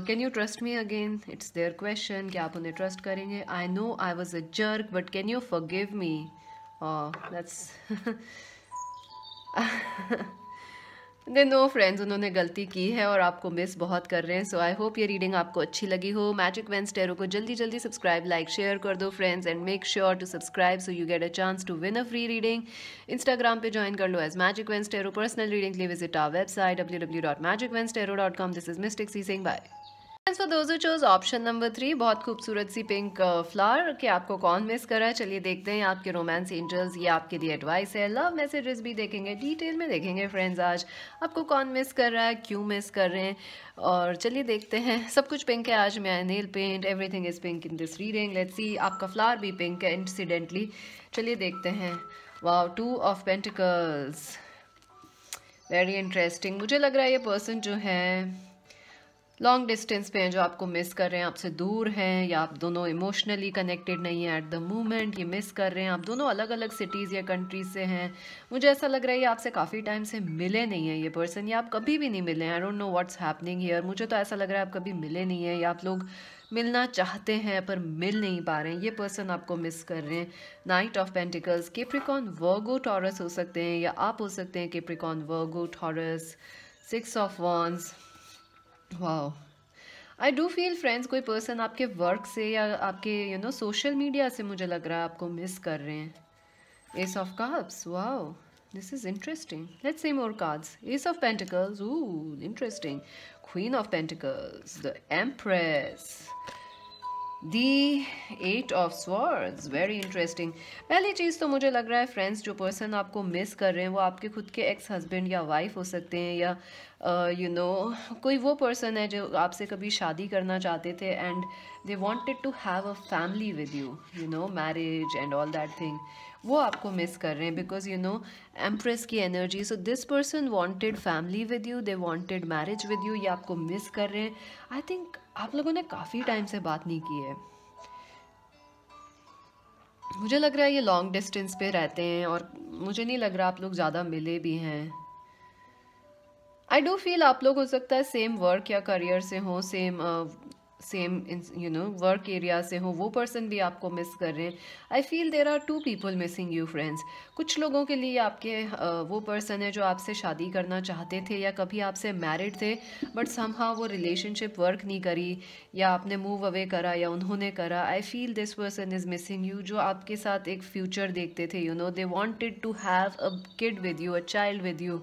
Can you trust me again? It's their question कि आप उन्हें ट्रस्ट करेंगे। I know I was a jerk, but can you forgive me? That's they know friends, उन्होंने गलती की है और आपको मिस बहुत कर रहे हैं। सो आई होप ये रीडिंग आपको अच्छी लगी हो। मैजिक वेंस टैरो को जल्दी जल्दी सब्सक्राइब, लाइक, शेयर कर दो friends, and make sure to subscribe so you get a chance to win a free reading. Instagram पे ज्वाइन कर लो as magic veins Tarot. Personal reading के लिए visit our website www.magicvenstero.com। This is Mystic C Singh, bye. For those who chose option number 3, बहुत खूबसूरत सी pink flower, कि आपको कौन मिस कर रहा है। चलिए देखते हैं आपके रोमांस एंजल्स, ये आपके लिए एडवाइस है। लव मैसेजेस भी देखेंगे, डिटेल में देखेंगे फ्रेंड्स आज आपको कौन मिस कर रहा है, क्यों मिस कर रहे हैं। और चलिए देखते हैं, सब कुछ पिंक है आज। मैं nail paint, everything is pink in this reading. Let's see, आपका फ्लावर भी पिंक है इंसिडेंटली। चलिए देखते हैं। Wow, 2 of pentacles, very interesting. मुझे लग रहा है ये पर्सन जो है लॉन्ग डिस्टेंस पे हैं, जो आपको मिस कर रहे हैं, आपसे दूर हैं, या आप दोनों इमोशनली कनेक्टेड नहीं हैं एट द मोमेंट, ये मिस कर रहे हैं। आप दोनों अलग अलग सिटीज़ या कंट्रीज से हैं। मुझे ऐसा लग रहा है ये आपसे काफ़ी टाइम से मिले नहीं हैं ये पर्सन, या आप कभी भी नहीं मिले हैं। आई don't know what's happening here. मुझे तो ऐसा लग रहा है आप कभी मिले नहीं हैं, या आप लोग मिलना चाहते हैं पर मिल नहीं पा रहे हैं। ये पर्सन आपको मिस कर रहे हैं। Night of pentacles, Capricorn, Virgo, Taurus हो सकते हैं, या आप हो सकते हैं Capricorn, Virgo, taurus. 6 of wands, wow. I do feel friends कोई पर्सन आपके वर्क से या आपके सोशल मीडिया से, मुझे लग रहा है आपको मिस कर रहे हैं। S of cups, wow, this is interesting. Let's see more cards. S of pentacles, interesting. Queen of pentacles, the empress, the 8 of swords, very interesting. पहली चीज़ तो मुझे लग रहा है फ्रेंड्स, जो पर्सन आपको मिस कर रहे हैं वो आपके खुद के एक्स हस्बैंड या वाइफ हो सकते हैं, या कोई वो पर्सन है जो आपसे कभी शादी करना चाहते थे and they wanted to have a family with you, marriage and all that thing. वो आपको मिस कर रहे हैं बिकॉज एम्प्रेस की energy. So this person wanted family with you, they wanted marriage with you, ये आपको मिस कर रहे हैं। आई थिंक आप लोगों ने काफ़ी टाइम से बात नहीं की है। मुझे लग रहा है ये लॉन्ग डिस्टेंस पे रहते हैं और मुझे नहीं लग रहा आप लोग ज़्यादा मिले भी हैं। आई डू फील आप लोग हो सकता है सेम वर्क या करियर से हो, सेम वर्क एरिया से हो, वो पर्सन भी आपको मिस कर रहे हैं। I feel there are two people missing you friends. कुछ लोगों के लिए आपके वो पर्सन है जो आपसे शादी करना चाहते थे या कभी आपसे मैरिड थे, बट समहाउ वो रिलेशनशिप वर्क नहीं करी, या आपने मूव अवे करा या उन्होंने करा। I feel this person is missing you, जो आपके साथ एक फ्यूचर देखते थे, they wanted to have a kid with you, a child with you,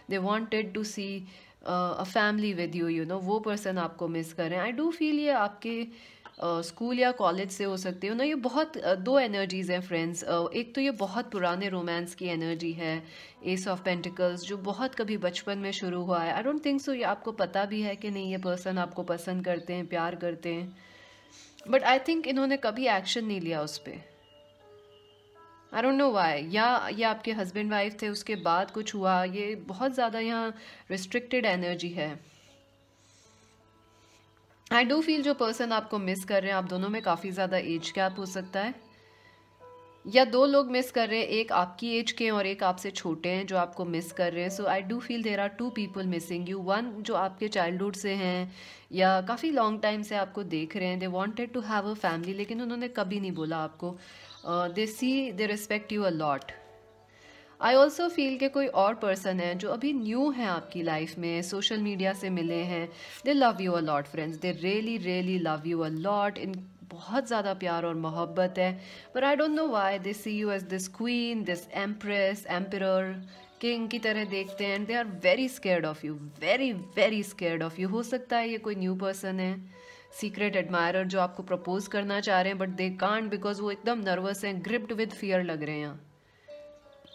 they wanted to see a family with you, वो पर्सन आपको मिस कर रहे हैं। आई डू फील ये आपके स्कूल या कॉलेज से हो सकते हो ना। ये बहुत दो एनर्जीज हैं फ्रेंड्स। एक तो ये बहुत पुराने रोमांस की एनर्जी है, एस ऑफ पेंटिकल्स, जो बहुत कभी बचपन में शुरू हुआ है। आई डोंट थिंक सो ये आपको पता भी है कि नहीं ये पर्सन आपको पसंद करते हैं, प्यार करते हैं, बट आई थिंक इन्होंने कभी एक्शन नहीं लिया उस पर। आई डोंट नो वाई, या ये आपके हस्बैंड वाइफ थे उसके बाद कुछ हुआ। ये बहुत ज़्यादा यहाँ रिस्ट्रिक्टेड एनर्जी है। आई डू फील जो पर्सन आपको मिस कर रहे हैं, आप दोनों में काफ़ी ज़्यादा एज गैप हो सकता है, या दो लोग मिस कर रहे हैं, एक आपकी एज के और एक आपसे छोटे हैं जो आपको मिस कर रहे हैं। So I do feel there are two people missing you. One जो आपके चाइल्डहुड से हैं या काफ़ी लॉन्ग टाइम से आपको देख रहे हैं, they wanted to have a family, लेकिन उन्होंने कभी नहीं बोला आपको। They see they respect you a lot. I also feel कि कोई और पर्सन है जो अभी न्यू है आपकी लाइफ में, सोशल मीडिया से मिले हैं, they love you a lot friends, they really really love you a lot. इन बहुत ज़्यादा प्यार और मोहब्बत है, पर I don't know why they see you as this queen, this empress, emperor, king की तरह देखते हैं, and they are very scared of you, very very scared of you. हो सकता है ये कोई न्यू पर्सन है, सीक्रेट एडमायरर, जो आपको प्रपोज करना चाह रहे हैं, बट दे कांट बिकॉज वो एकदम नर्वस हैं, ग्रिप्ड विद फियर लग रहे हैं यहाँ,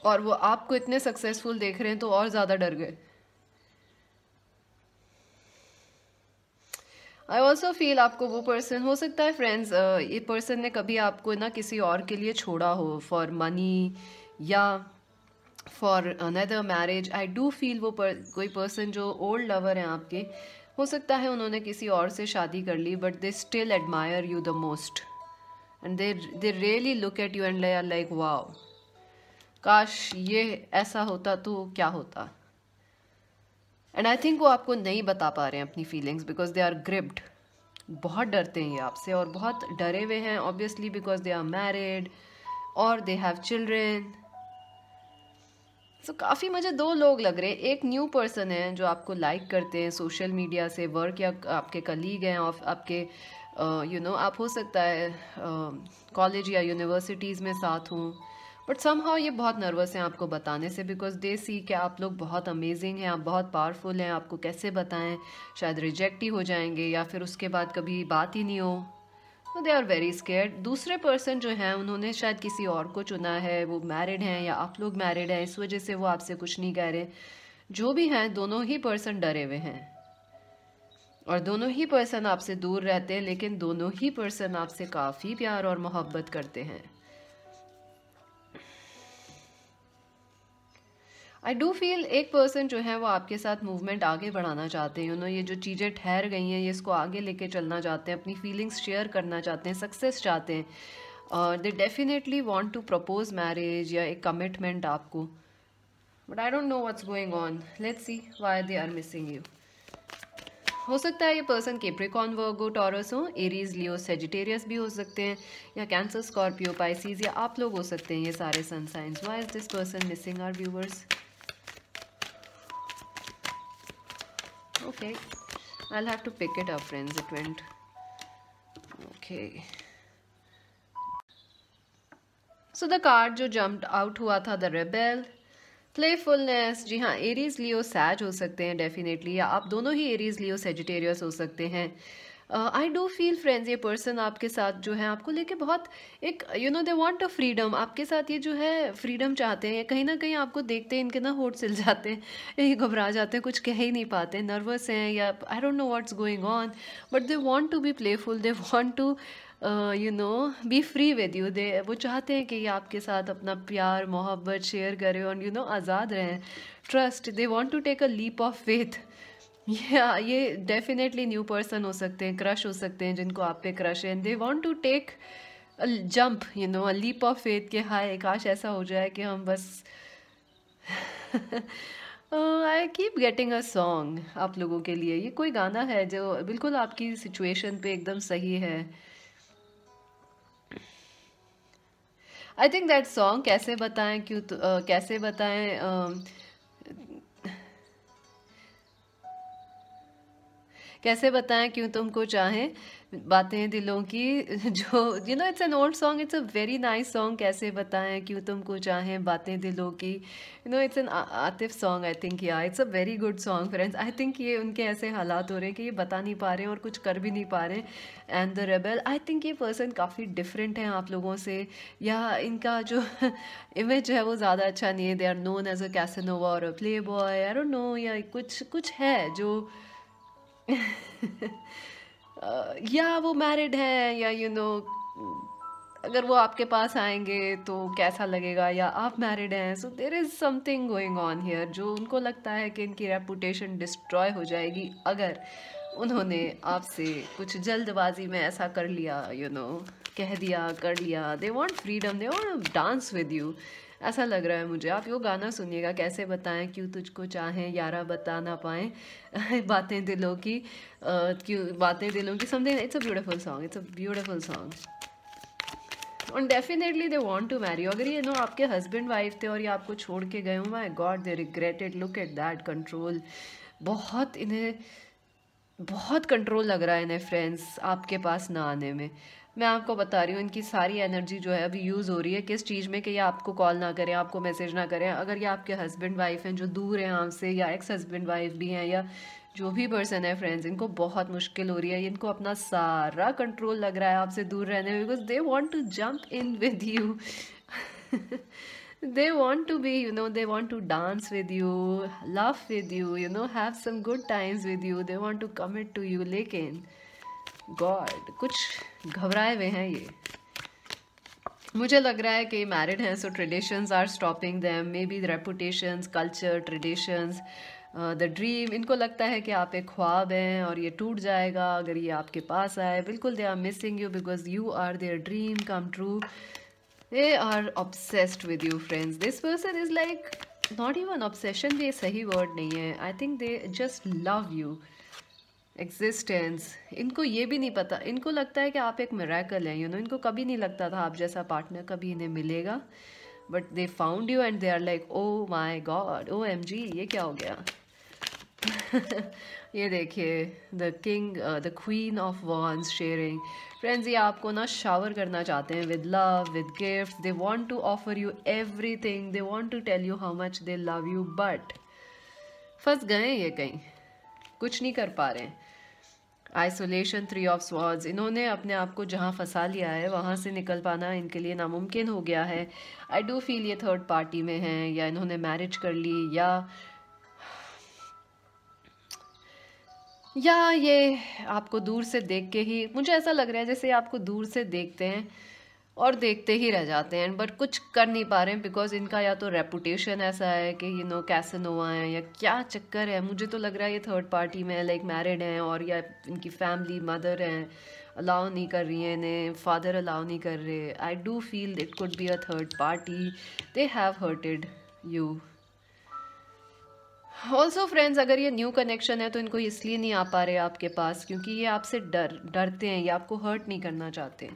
और वो आपको इतने सक्सेसफुल देख रहे हैं तो और ज़्यादा डर गए। आई ऑल्सो फील आपको वो पर्सन हो सकता है फ्रेंड्स, ये पर्सन ने कभी आपको ना किसी और के लिए छोड़ा हो, फॉर मनी या for another marriage. I do feel वो कोई पर्सन जो ओल्ड लवर हैं आपके, हो सकता है उन्होंने किसी और से शादी कर ली, but they still admire you the most, and they really look at you and they are like wow, काश ये ऐसा होता तो क्या होता। एंड आई थिंक वो आपको नहीं बता पा रहे हैं अपनी feelings because they are gripped. बहुत डरते हैं ये आपसे, और बहुत डरे हुए हैं obviously because they are married और दे हैव चिल्ड्रेन। सो काफ़ी मुझे दो लोग लग रहे हैं। एक न्यू पर्सन है जो आपको लाइक करते हैं सोशल मीडिया से, वर्क या आपके कलीग हैं, और आपके आप हो सकता है कॉलेज या यूनिवर्सिटीज़ में साथ हों, बट समहाउ ये बहुत नर्वस हैं आपको बताने से बिकॉज दे सी कि आप लोग बहुत अमेजिंग हैं, आप बहुत पावरफुल हैं, आपको कैसे बताएं, शायद रिजेक्ट ही हो जाएंगे या फिर उसके बाद कभी बात ही नहीं हो। तो दे आर वेरी स्केयर्ड। दूसरे पर्सन जो हैं उन्होंने शायद किसी और को चुना है, वो मैरिड हैं या आप लोग मैरिड हैं, इस वजह से वो आपसे कुछ नहीं कह रहे। जो भी हैं दोनों ही पर्सन डरे हुए हैं, और दोनों ही पर्सन आपसे दूर रहते हैं, लेकिन दोनों ही पर्सन आपसे काफ़ी प्यार और मोहब्बत करते हैं। आई डू फील एक पर्सन जो है वो आपके साथ मूवमेंट आगे बढ़ाना चाहते हैं, ये जो चीज़ें ठहर गई हैं ये इसको आगे लेके चलना चाहते हैं, अपनी फीलिंग्स शेयर करना चाहते हैं, सक्सेस चाहते हैं। They definitely want to propose marriage या एक कमिटमेंट आपको, but I don't know what's going on. Let's see why they are missing you. हो सकता है ये पर्सन कैप्रिकॉर्न, वर्गो, टॉरस हो, एरीज, लियो, सेजिटेरियस भी हो सकते हैं, या कैंसर, स्कॉर्पियो, पाइसिस, या आप लोग हो सकते हैं ये सारे sun signs. Why is this person missing our viewers? Okay, I'll have to pick it up friends, it went okay. So the card जो jumped out हुआ था, the rebel, प्लेफुलनेस। जी हाँ, एरीज, लियो, सैज हो सकते हैं डेफिनेटली, या आप दोनों ही एरीज, लियो, सेजिटेरियस हो सकते हैं। आई डू फील फ्रेंड्स ये पर्सन आपके साथ जो है आपको लेके बहुत एक दे वांट अ फ्रीडम, आपके साथ ये जो है फ्रीडम चाहते हैं। कहीं ना कहीं आपको देखते हैं इनके ना होठ सिल जाते हैं, ये घबरा जाते हैं, कुछ कह ही नहीं पाते, नर्वस हैं, या I don't know what's going on, but they want to be playful, they want to be free with you. They वो चाहते हैं कि ये आपके साथ अपना प्यार मोहब्बत शेयर करें और आज़ाद रहें, trust. They want to take a leap of faith. ये डेफिनेटली न्यू पर्सन हो सकते हैं, क्रश हो सकते हैं जिनको आप पे क्रश है, they want to take jump a leap of faith के हाय काश ऐसा हो जाए कि हम बस I keep getting a song आप लोगों के लिए। ये कोई गाना है जो बिल्कुल आपकी सिचुएशन पे एकदम सही है। आई थिंक दैट सॉन्ग कैसे बताएं क्यों कैसे बताएं कैसे बताएं क्यों तुमको चाहें, बातें दिलों की जो it's an old song, it's a very nice song. कैसे बताएं क्यों तुमको चाहें, बातें दिलों की, it's an Atif song I think. या it's a very good song friends. I think ये उनके ऐसे हालात हो रहे हैं कि ये बता नहीं पा रहे हैं और कुछ कर भी नहीं पा रहे हैं। And the rebel, I think ये पर्सन काफ़ी डिफरेंट है आप लोगों से, या इनका जो इमेज है वो ज़्यादा अच्छा नहीं है। They are known as a casanova और a playboy, I don't know, या कुछ कुछ है जो या वो मैरिड है, या अगर वो आपके पास आएंगे तो कैसा लगेगा, या आप मैरिड हैं। So there is something going on here जो उनको लगता है कि इनकी रेपुटेशन डिस्ट्रॉय हो जाएगी अगर उन्होंने आपसे कुछ जल्दबाजी में ऐसा कर लिया, कह दिया, कर लिया। They want freedom, they want dance with you, ऐसा लग रहा है मुझे। आप वो गाना सुनिएगा, कैसे बताएं क्यों तुझको चाहें, यारा बता ना पाएं बातें दिलों की, क्यों बातें दिलों की, something. It's a beautiful song, it's a beautiful song. और definitely they want to marry. अगर ये आपके हस्बैंड वाइफ थे और ये आपको छोड़ के गए हो, my God they regretted. Look at that control. बहुत इन्हें बहुत कंट्रोल लग रहा है इन्हें फ्रेंड्स आपके पास ना आने में। मैं आपको बता रही हूँ, इनकी सारी एनर्जी जो है अभी यूज़ हो रही है किस चीज़ में, कि ये आपको कॉल ना करें, आपको मैसेज ना करें। अगर ये आपके हस्बैंड वाइफ हैं जो दूर हैं आपसे, या एक्स हस्बैंड वाइफ भी हैं, या जो भी पर्सन है फ्रेंड्स, इनको बहुत मुश्किल हो रही है। इनको अपना सारा कंट्रोल लग रहा है आपसे दूर रहने में, because they want to jump in with you they want to be, they want to dance with you, laugh with you, have some good times with you, they want to commit to you, लेकिन God कुछ घबराए हुए हैं ये। मुझे लग रहा है कि मैरिड हैं, so traditions are stopping them, maybe reputations, culture, traditions, the dream. इनको लगता है कि आप एक ख्वाब हैं और ये टूट जाएगा अगर ये आपके पास आए। बिल्कुल they are missing you because you are their dream come true. They are obsessed with you, friends. This person is like not even obsession, ये सही word नहीं है। I think they just love you. Existence. इनको ये भी नहीं पता, इनको लगता है कि आप एक miracle हैं, इनको कभी नहीं लगता था आप जैसा पार्टनर कभी इन्हें मिलेगा। But they found you and they are like, oh my God, OMG, ये क्या हो गया? ये देखिए, the king, the queen of wands sharing. Friends, ये आपको ना शावर करना चाहते हैं with love, with gift. They want to offer you everything, they want to tell you how much they love you, but फंस गए ये कहीं, कुछ नहीं कर पा रहे हैं। Isolation, 3 of swords. इन्होंने अपने आप को जहाँ फंसा लिया है वहाँ से निकल पाना इनके लिए नामुमकिन हो गया है। आई डू फील ये थर्ड पार्टी में हैं, या इन्होंने मैरिज कर ली, या ये आपको दूर से देख के ही, मुझे ऐसा लग रहा है जैसे आपको दूर से देखते हैं और देखते ही रह जाते हैं, बट कुछ कर नहीं पा रहे हैं बिकॉज इनका या तो रेपुटेशन ऐसा है कि कैसेनोवा है, या क्या चक्कर है। मुझे तो लग रहा है ये थर्ड पार्टी में लाइक मैरिड हैं, और या इनकी फैमिली, मदर हैं, अलाउ नहीं कर रही हैं इन्हें, फादर अलाउ नहीं कर रहे। आई do feel it could be a third party, they have hurted you. Also friends, अगर ये न्यू कनेक्शन है तो इनको इसलिए नहीं आ पा रहे आपके पास क्योंकि ये आपसे डरते हैं, ये आपको हर्ट नहीं करना चाहते।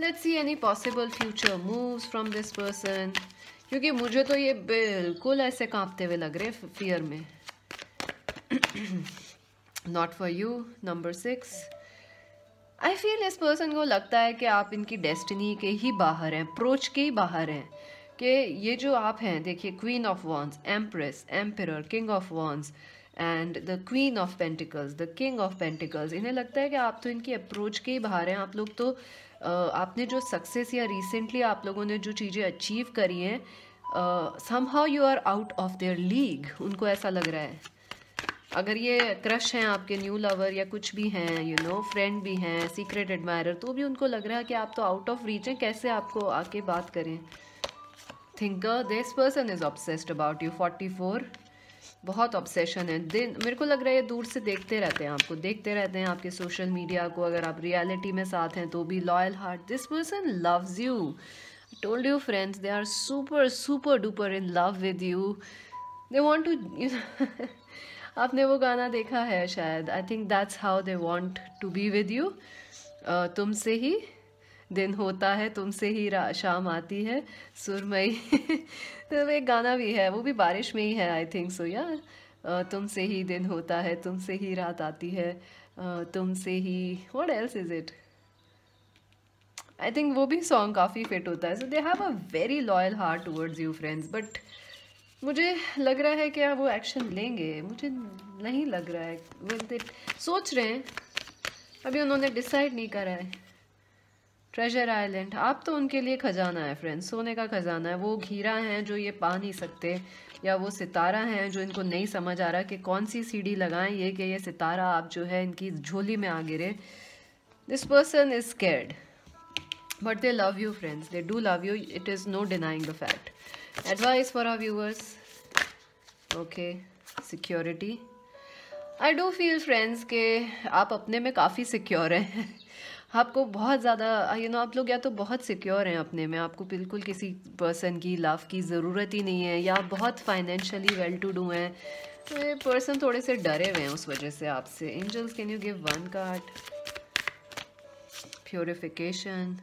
Let's see any possible future moves from this person, क्योंकि मुझे तो ये बिल्कुल ऐसे कांपते हुए लग रहे फियर में। Not for you, number 6। I feel इस पर्सन को लगता है कि आप इनकी डेस्टिनी के ही बाहर हैं, अप्रोच के ही बाहर हैं, कि ये जो आप हैं, देखिए, queen of once, empress, emperor, king of wands and the queen of pentacles, the king of pentacles. इन्हें लगता है कि आप तो इनकी अप्रोच के ही बाहर हैं। आप लोग तो आपने जो सक्सेस, या रिसेंटली आप लोगों ने जो चीज़ें अचीव करी हैं, somehow you are out of their league, उनको ऐसा लग रहा है। अगर ये क्रश हैं आपके, न्यू लवर या कुछ भी हैं, फ्रेंड भी हैं, सीक्रेट एडमायरर, तो भी उनको लग रहा है कि आप तो आउट ऑफ रीच हैं, कैसे आपको आके बात करें। Thinker, this person is obsessed about you, 44। बहुत ऑब्सेशन है। दिन मेरे को लग रहा है ये दूर से देखते रहते हैं आपको, देखते रहते हैं आपके सोशल मीडिया को। अगर आप रियलिटी में साथ हैं तो भी loyal heart, this person loves you. Told you friends, they are super super duper in love with you. They want to, you know, आपने वो गाना देखा है शायद, I think that's how they want to be with you. तुमसे ही दिन होता है, तुमसे ही शाम आती है सुरमई। तो वो एक गाना भी है, वो भी बारिश में ही है आई थिंक सो या। तुमसे ही दिन होता है, तुमसे ही रात आती है, तुमसे ही, what else is it, I think वो भी सॉन्ग काफ़ी फिट होता है। So they have a very loyal heart towards you friends, but मुझे लग रहा है कि वो एक्शन लेंगे, मुझे नहीं लग रहा है। विल दे, सोच रहे हैं, अभी उन्होंने डिसाइड नहीं करा है। ट्रेजर आइलैंड, आप तो उनके लिए खजाना है फ्रेंड्स, सोने का खजाना है। वो हीरा हैं जो ये पा नहीं सकते, या वो सितारा हैं जो इनको नहीं समझ आ रहा कि कौन सी सीढ़ी लगाएं ये कि ये सितारा आप जो है इनकी झोली में आ गिरे। This person is scared but they love you friends, they do love you, it is no denying the fact. Advice for our viewers, okay, security. I do feel friends कि आप अपने में काफ़ी सिक्योर हैं। आपको बहुत ज़्यादा आप लोग या तो बहुत सिक्योर हैं अपने में, आपको बिल्कुल किसी पर्सन की लव की ज़रूरत ही नहीं है, या आप बहुत फाइनेंशियली वेल टू डू हैं। तो ये पर्सन थोड़े से डरे हुए हैं उस वजह से आपसे। Angels, can you give one card? Purification.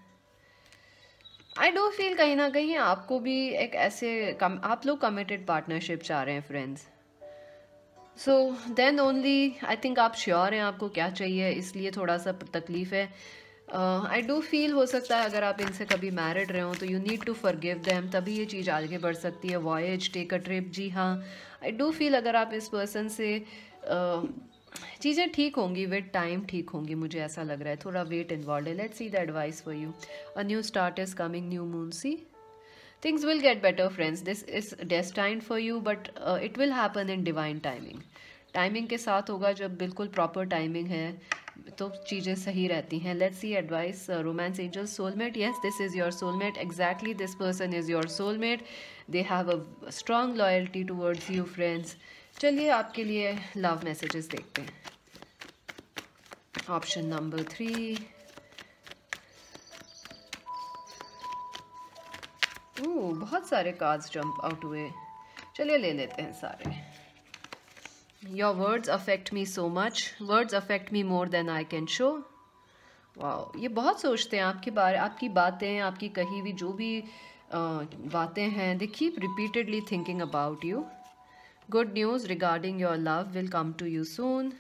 I do feel कहीं ना कहीं आपको भी एक ऐसे आप लोग कमिटेड पार्टनरशिप चाह रहे हैं friends. So then only I think आप श्योर हैं आपको क्या चाहिए, इसलिए थोड़ा सा तकलीफ है। आई डू फील हो सकता है अगर आप इनसे कभी मैरिड रहे हो तो you need to forgive them, तभी ये चीज़ आगे बढ़ सकती है। वॉयज, टेक अ ट्रिप, जी हाँ, आई डू फील अगर आप इस पर्सन से चीज़ें ठीक होंगी विद टाइम, ठीक होंगी, मुझे ऐसा लग रहा है। थोड़ा वेट इन्वॉल्व है। Let's see the advice for you. A new start is coming, new moon, see things will get better friends, this is destined for you, but it will happen in divine timing. Timing के साथ होगा, जब बिल्कुल proper timing है तो चीज़ें सही रहती हैं। Let's see advice, romance angels, soulmate, yes this is your soulmate, exactly this person is your soulmate. They have a strong loyalty towards you friends. चलिए आपके लिए लव मैसेजेस देखते हैं। ऑप्शन नंबर 3, बहुत सारे कार्ड्स जंप आउट हुए, चलिए ले लेते हैं सारे। Your words affect me so much, words affect me more than I can show. Wow, ये बहुत सोचते हैं आपके बारे, आपकी बातें, आपकी कही हुई जो भी बातें हैं, they keep repeatedly thinking about you. Good news regarding your love will come to you soon.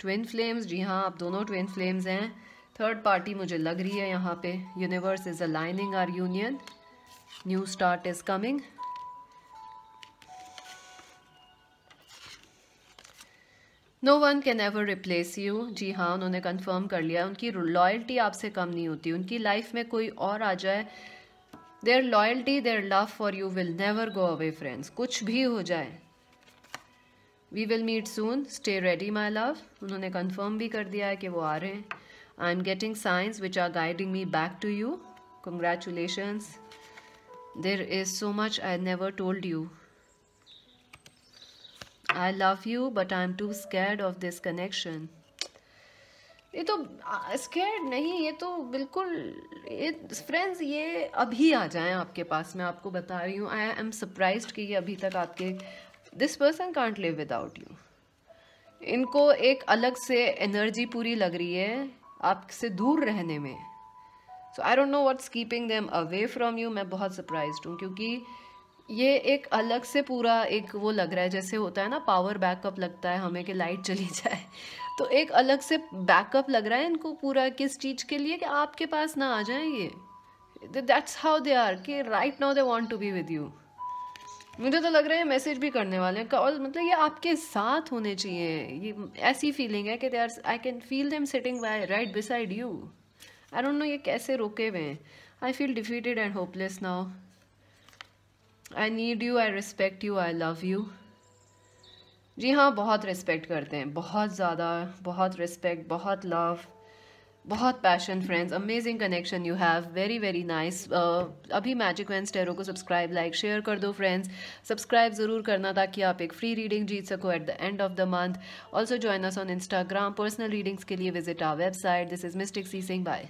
Twin flames, जी हाँ, आप दोनों ट्विन फ्लेम्स हैं। थर्ड पार्टी मुझे लग रही है यहाँ पे। Universe is aligning our union, new start is coming. No one can ever replace you, जी हाँ, उन्होंने कंफर्म कर लिया। उनकी लॉयल्टी आपसे कम नहीं होती। उनकी लाइफ में कोई और आ जाए, their loyalty, their love for you will never go away friends, कुछ भी हो जाए। We will meet soon, stay ready my love, उन्होंने कंफर्म भी कर दिया है कि वो आ रहे हैं। I am getting signs which are guiding me back to you, congratulations. There is so much I never told you. I love you but I am too scared of this connection. ये तो scared नहीं, ये तो बिल्कुल, ये friends ये अभी आ जाएं आपके पास, मैं आपको बता रही हूँ। आई एम सरप्राइज्ड कि ये अभी तक आपके, this person can't live without you. इनको एक अलग से एनर्जी पूरी लग रही है आपसे दूर रहने में। So I don't know what's keeping them away from you. मैं बहुत सरप्राइज्ड हूँ, क्योंकि ये एक अलग से पूरा एक वो लग रहा है, जैसे होता है ना पावर बैकअप लगता है हमें कि लाइट चली जाए, तो एक अलग से बैकअप लग रहा है इनको पूरा। किस चीज़ के लिए? कि आपके पास ना आ जाए ये। दैट्स हाउ दे आर, कि right now they want to be with you. मुझे तो लग रहा है मैसेज भी करने वाले हैं, और मतलब ये आपके साथ होने चाहिए। ये ऐसी फीलिंग है कि they are, I can feel them sitting right beside you. I don't know ये कैसे रोके हुए हैं। I feel defeated and hopeless now. I need you, I respect you, I love you. जी हाँ, बहुत रिस्पेक्ट करते हैं, बहुत ज़्यादा, बहुत रिस्पेक्ट, बहुत लव, बहुत passion friends. Amazing connection you have, very very nice. अभी मैजिक वेंस टैरो को सब्सक्राइब, लाइक, शेयर कर दो फ्रेंड्स। सब्सक्राइब ज़रूर करना ताकि आप एक फ्री रीडिंग जीत सको at the end of the month. Also join us on Instagram. Personal readings के लिए visit our website. This is Mystic C Singh, bye.